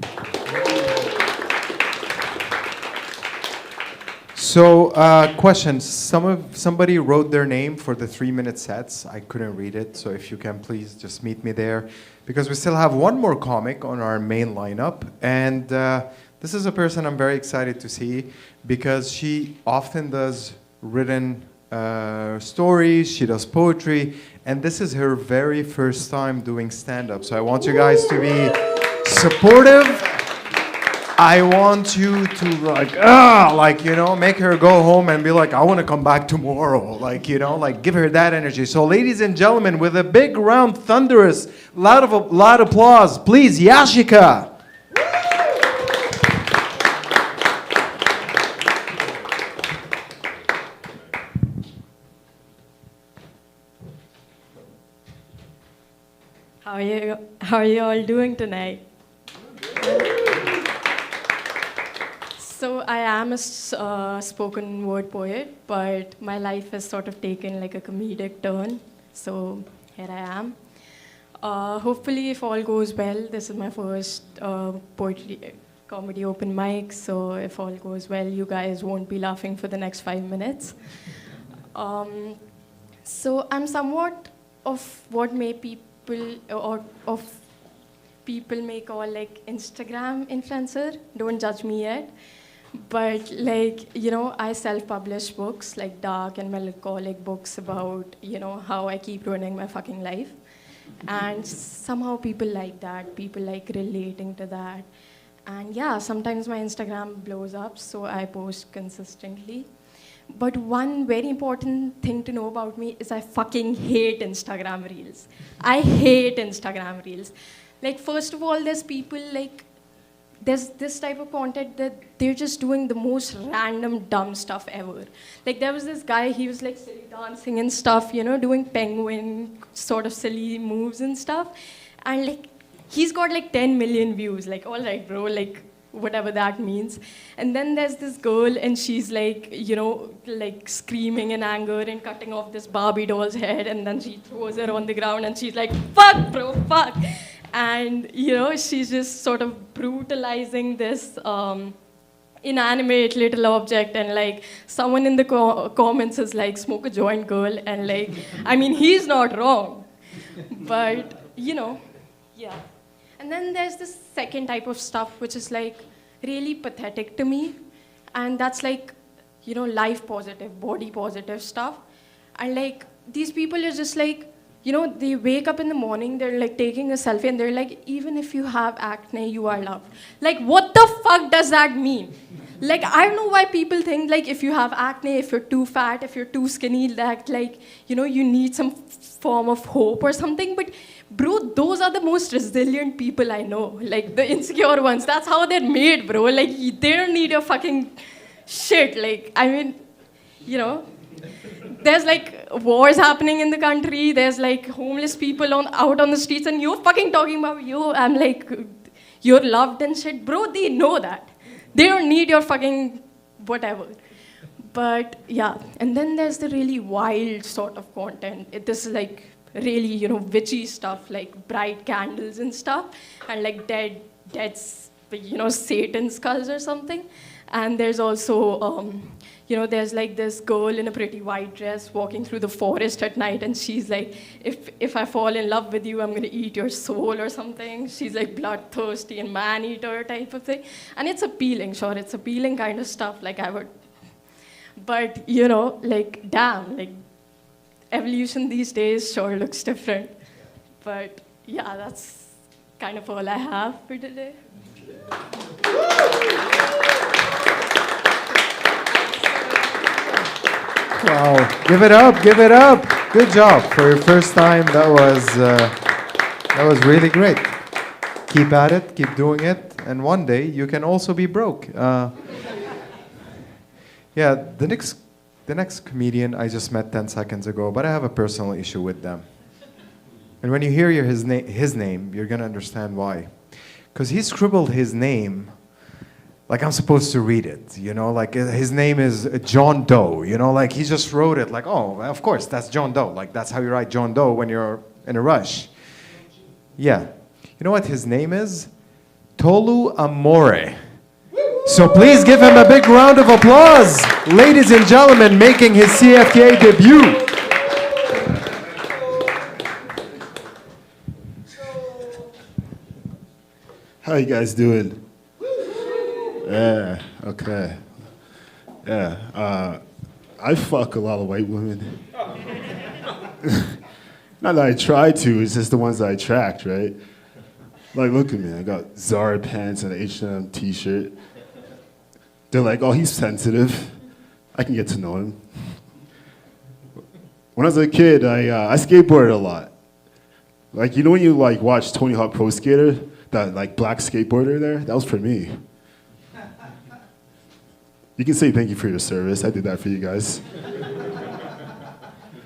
So, question. Somebody wrote their name for the 3-minute sets. I couldn't read it, so if you can please just meet me there. Because we still have one more comic on our main lineup. And this is a person I'm very excited to see because she often does written stories, she does poetry, and this is her very first time doing stand-up. So I want you guys to be supportive. I want you to make her go home and be like, I want to come back tomorrow. Give her that energy. So ladies and gentlemen, with a big round, thunderous, loud applause, please, Yashika. How are you all doing tonight? So I am a spoken word poet, but my life has sort of taken like a comedic turn. So here I am. Hopefully, if all goes well, this is my first poetry comedy open mic. So if all goes well, you guys won't be laughing for the next 5 minutes. So I'm somewhat of what people may call like Instagram influencer. Don't judge me yet. But I self-publish books, like dark and melancholic books about, how I keep ruining my fucking life. And somehow people like that. People like relating to that. And yeah, sometimes my Instagram blows up, so I post consistently. But one very important thing to know about me is I fucking hate Instagram Reels. I hate Instagram Reels. First of all, there's people there's this type of content that they're just doing the most random dumb stuff ever. There was this guy, he was silly dancing and stuff, doing penguin sort of silly moves and stuff. And he's got 10 million views. All right, bro, whatever that means. And then there's this girl, and she's screaming in anger and cutting off this Barbie doll's head, and then she throws her on the ground, and she's like, fuck, bro, fuck. And, she's just sort of brutalizing this inanimate little object, and someone in the comments is like, smoke a joint, girl, and he's not wrong. But, yeah. And then there's this second type of stuff which is really pathetic to me, and that's life positive, body positive stuff. And these people are just they wake up in the morning, they're taking a selfie, and they're like, even if you have acne, you are loved. What the fuck does that mean? I don't know why people think if you have acne, if you're too fat, if you're too skinny, that you need some form of hope or something. But bro, those are the most resilient people I know. The insecure ones, that's how they're made, bro. They don't need your fucking shit. there's like wars happening in the country. There's like homeless people out on the streets, and you're fucking talking about you. I'm like, you're loved and shit. Bro, they know that. They don't need your fucking whatever. But yeah, and then there's the really wild sort of content. This is like really, you know, witchy stuff, like bright candles and stuff, and like dead, you know, Satan skulls or something. And there's also, you know, there's like this girl in a pretty white dress walking through the forest at night, and she's like, if I fall in love with you, I'm gonna eat your soul or something. She's like bloodthirsty and man-eater type of thing. And it's appealing, sure, it's appealing kind of stuff, like I would, but you know, like damn, like evolution these days sure looks different. But yeah, that's kind of all I have for today. Wow, give it up, give it up. Good job for your first time. That was really great. Keep at it, keep doing it, and one day you can also be broke. Yeah, the next comedian I just met 10 seconds ago, but I have a personal issue with them. And when you hear his name, you're gonna understand why. Because he scribbled his name like I'm supposed to read it, you know, like his name is John Doe, you know, like he just wrote it like, oh, of course, that's John Doe. Like that's how you write John Doe when you're in a rush. Yeah. You know what his name is? Tolu Amore. So please give him a big round of applause. Ladies and gentlemen, making his CFTA debut. How you guys doing? Yeah, okay. Yeah, I fuck a lot of white women. Not that I try to, it's just the ones that I attract, right? Like, look at me, I got Zara pants and an H&M t-shirt. They're like, oh, he's sensitive. I can get to know him. When I was a kid, I skateboarded a lot. Like, you know when you like watch Tony Hawk Pro Skater, that like black skateboarder there? That was for me. You can say thank you for your service. I did that for you guys.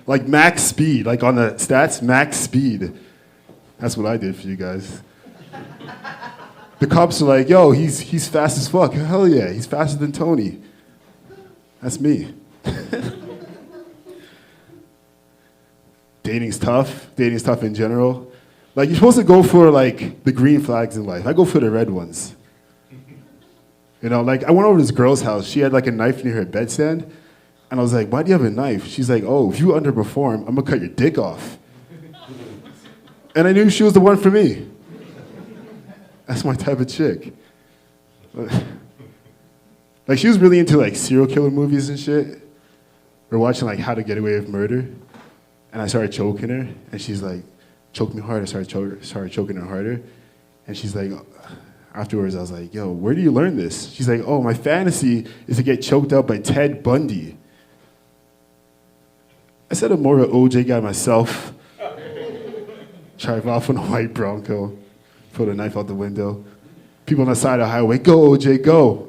Like max speed, like on the stats, max speed. That's what I did for you guys. The cops are like, yo, he's fast as fuck. Hell yeah, he's faster than Tony. That's me. Dating's tough in general. Like you're supposed to go for like the green flags in life. I go for the red ones. You know, like I went over to this girl's house. She had like a knife near her bedstand. And I was like, why do you have a knife? She's like, oh, if you underperform, I'm gonna cut your dick off. And I knew she was the one for me. That's my type of chick. Like she was really into like serial killer movies and shit. We're watching like How to Get Away with Murder. And I started choking her. And she's like, choke me hard. I started choking her harder. And she's like, afterwards I was like, yo, where do you learn this? She's like, oh, my fantasy is to get choked out by Ted Bundy. I said I'm more of an OJ guy myself. Drive off on a white Bronco, throw the knife out the window. People on the side of the highway, go OJ, go.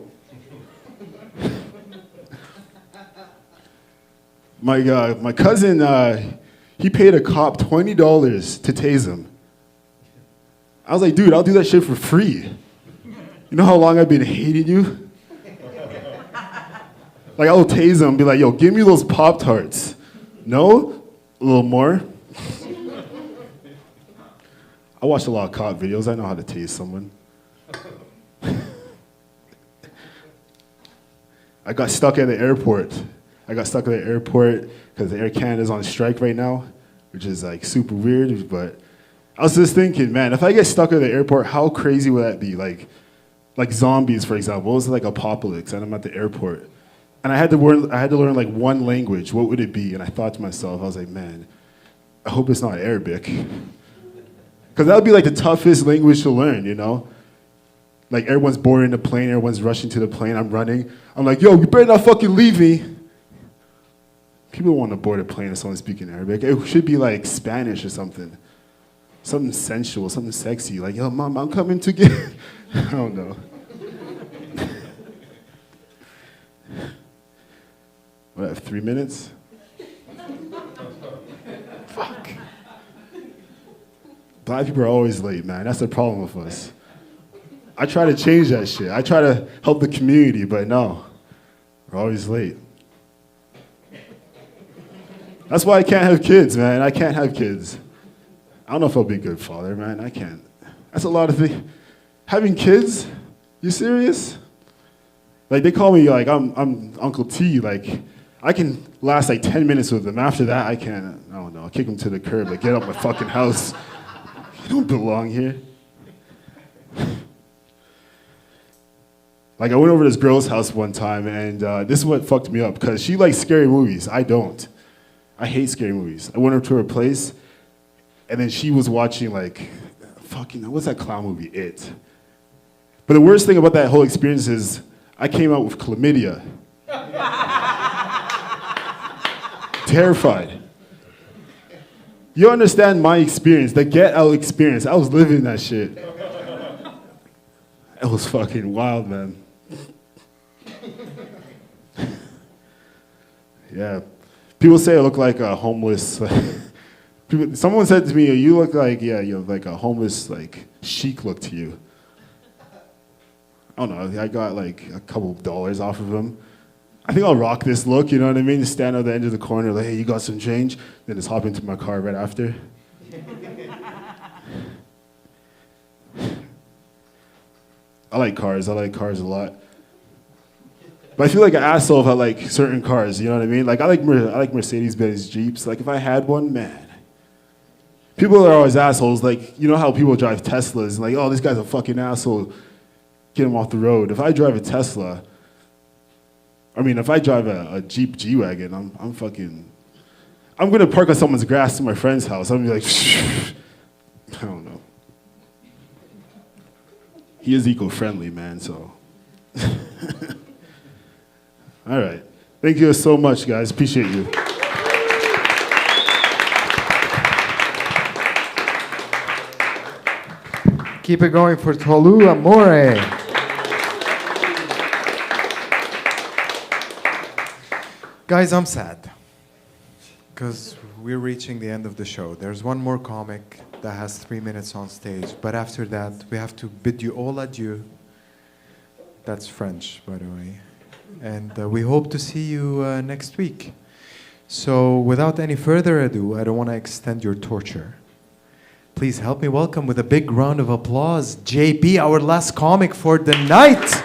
My cousin, he paid a cop $20 to tase him. I was like, dude, I'll do that shit for free. You know how long I've been hating you? Like, I'll tase him and be like, yo, give me those Pop-Tarts. No? A little more? I watched a lot of cop videos. I know how to tase someone. I got stuck at the airport. because Air Canada's on strike right now, which is like super weird, but I was just thinking, man, if I get stuck at the airport, how crazy would that be? Like zombies, for example. It was like apocalypse, and I'm at the airport. And I had to learn like one language. What would it be? And I thought to myself, I was like, man, I hope it's not Arabic. Because that would be like the toughest language to learn, you know? Like everyone's boarding the plane, everyone's rushing to the plane, I'm running. I'm like, yo, you better not fucking leave me. People don't want to board a plane if someone's speaking Arabic. It should be like Spanish or something. Something sensual, something sexy. Like, yo, mom, I'm coming to get... I don't know. What, I have 3 minutes? Black people are always late, man. That's the problem with us. I try to change that shit. I try to help the community, but no. We're always late. That's why I can't have kids, man. I can't have kids. I don't know if I'll be a good father, man. I can't. That's a lot of things. Having kids? You serious? Like, they call me, like, I'm Uncle T. Like, I can last, like, 10 minutes with them. After that, I can't. I don't know. I'll kick them to the curb. Like, get out my fucking house. You don't belong here. Like, I went over to this girl's house one time, and this is what fucked me up, because she likes scary movies. I don't. I hate scary movies. I went over to her place, and then she was watching, like, fucking, what's that clown movie? It. But the worst thing about that whole experience is I came out with chlamydia. Terrified. You understand my experience, the get out experience. I was living that shit. It was fucking wild, man. Yeah. People say I look like a homeless. Someone said to me, you look like, yeah, you have like a homeless, like, chic look to you. I don't know, I got like a couple of dollars off of him. I think I'll rock this look, you know what I mean? Just stand at the end of the corner, like, hey, you got some change? Then just hop into my car right after. I like cars a lot. But I feel like an asshole if I like certain cars, you know what I mean? Like, I like Mercedes-Benz Jeeps. Like, if I had one, man. People are always assholes. Like, you know how people drive Teslas? And like, oh, this guy's a fucking asshole. Get him off the road. If I drive a Tesla, if I drive a Jeep G-Wagon, I'm going to park on someone's grass to my friend's house. I'm going to be like, I don't know. He is eco-friendly, man, so. All right. Thank you so much, guys. Appreciate you. Keep it going for Tolu Amore. Guys, I'm sad because we're reaching the end of the show. There's one more comic that has 3 minutes on stage, but after that, we have to bid you all adieu. That's French, by the way. And we hope to see you next week. So without any further ado, I don't want to extend your torture. Please help me welcome with a big round of applause, JB, our last comic for the night.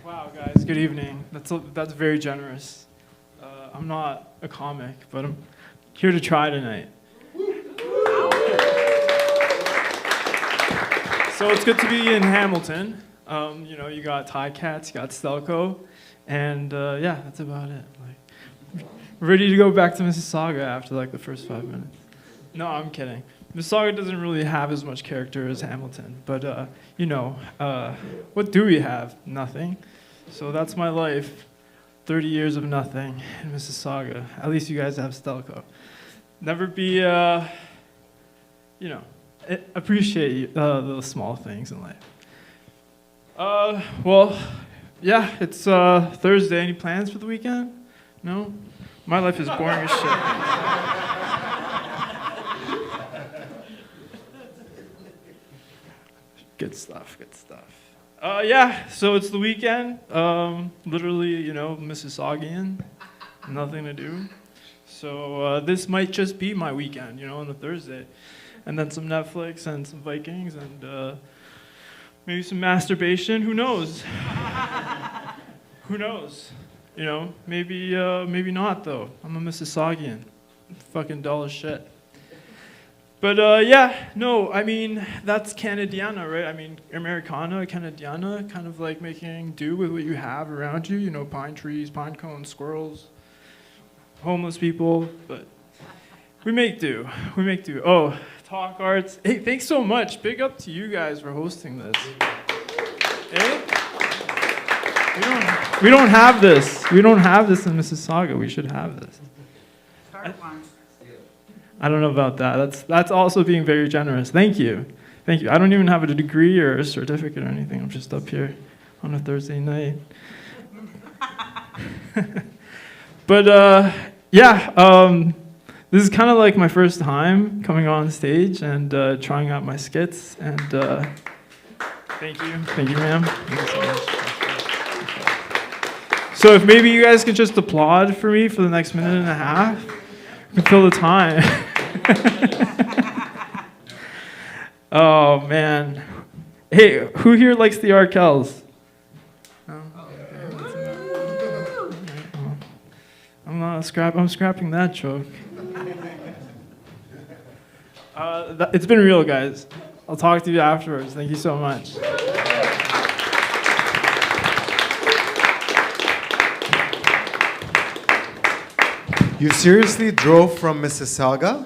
Wow, guys, good evening. That's very generous. I'm not a comic, but I'm here to try tonight. So it's good to be in Hamilton. You got Thai Cats, you got Stelco, and yeah, that's about it. Like, ready to go back to Mississauga after like the first 5 minutes. No, I'm kidding. Mississauga doesn't really have as much character as Hamilton, but what do we have? Nothing. So that's my life. 30 years of nothing in Mississauga. At least you guys have Stelco. Never be, appreciate the small things in life. Well, yeah, it's Thursday. Any plans for the weekend? No? My life is boring as shit. Good stuff, good stuff. Yeah, so it's the weekend. Literally, Mississaugian. Nothing to do. So this might just be my weekend, on a Thursday. And then some Netflix and some Vikings and maybe some masturbation. Who knows? Who knows? Maybe not though. I'm a Mississaugian. Fucking dull as shit. But that's Canadiana, right? Americana, Canadiana, kind of like making do with what you have around you. Pine trees, pine cones, squirrels, homeless people. But we make do. We make do. Oh, Talk Arts. Hey, thanks so much. Big up to you guys for hosting this. Hey? We don't have this. We don't have this in Mississauga. We should have this. I don't know about that. That's also being very generous. Thank you. Thank you. I don't even have a degree or a certificate or anything. I'm just up here on a Thursday night. But yeah, this is kind of like my first time coming on stage and trying out my skits. And thank you, ma'am. Thank you so much. So if maybe you guys could just applaud for me for the next minute and a half, we can fill the time. Oh man, hey, who here likes the Arkells? I'm scrapping that joke. It's been real, guys. I'll talk to you afterwards. Thank you so much. You seriously drove from Mississauga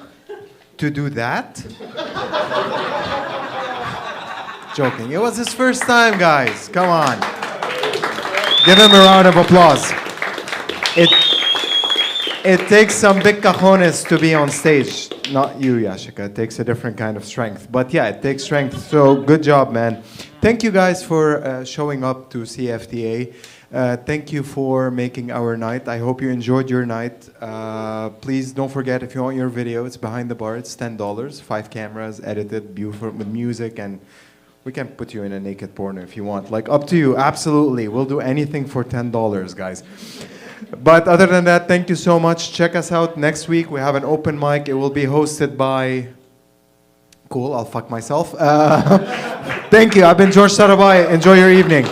to do that? Joking. It was his first time, guys. Come on. Give him a round of applause. It takes some big cajones to be on stage. Not you, Yashika. It takes a different kind of strength. But yeah, it takes strength. So good job, man. Thank you guys for showing up to CFTA. Thank you for making our night. I hope you enjoyed your night. Please don't forget, if you want your video, it's behind the bar. It's $10, 5 cameras, edited, beautiful, with music, and we can put you in a naked porno if you want. Like, up to you, absolutely. We'll do anything for $10, guys. But other than that, thank you so much. Check us out next week. We have an open mic. It will be hosted by... Cool, I'll fuck myself. Thank you. I've been George Tarabay. Enjoy your evening.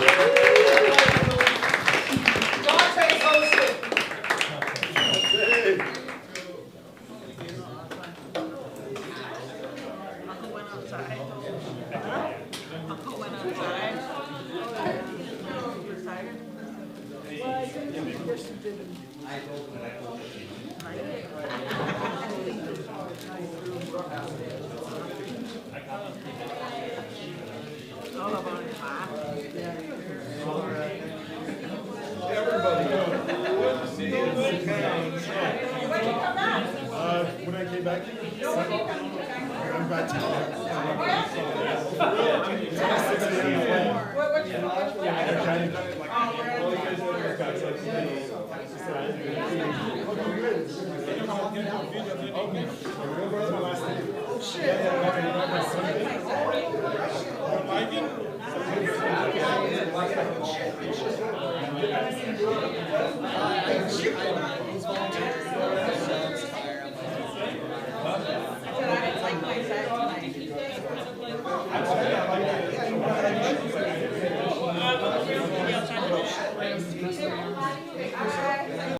When I came back, I'm back All right.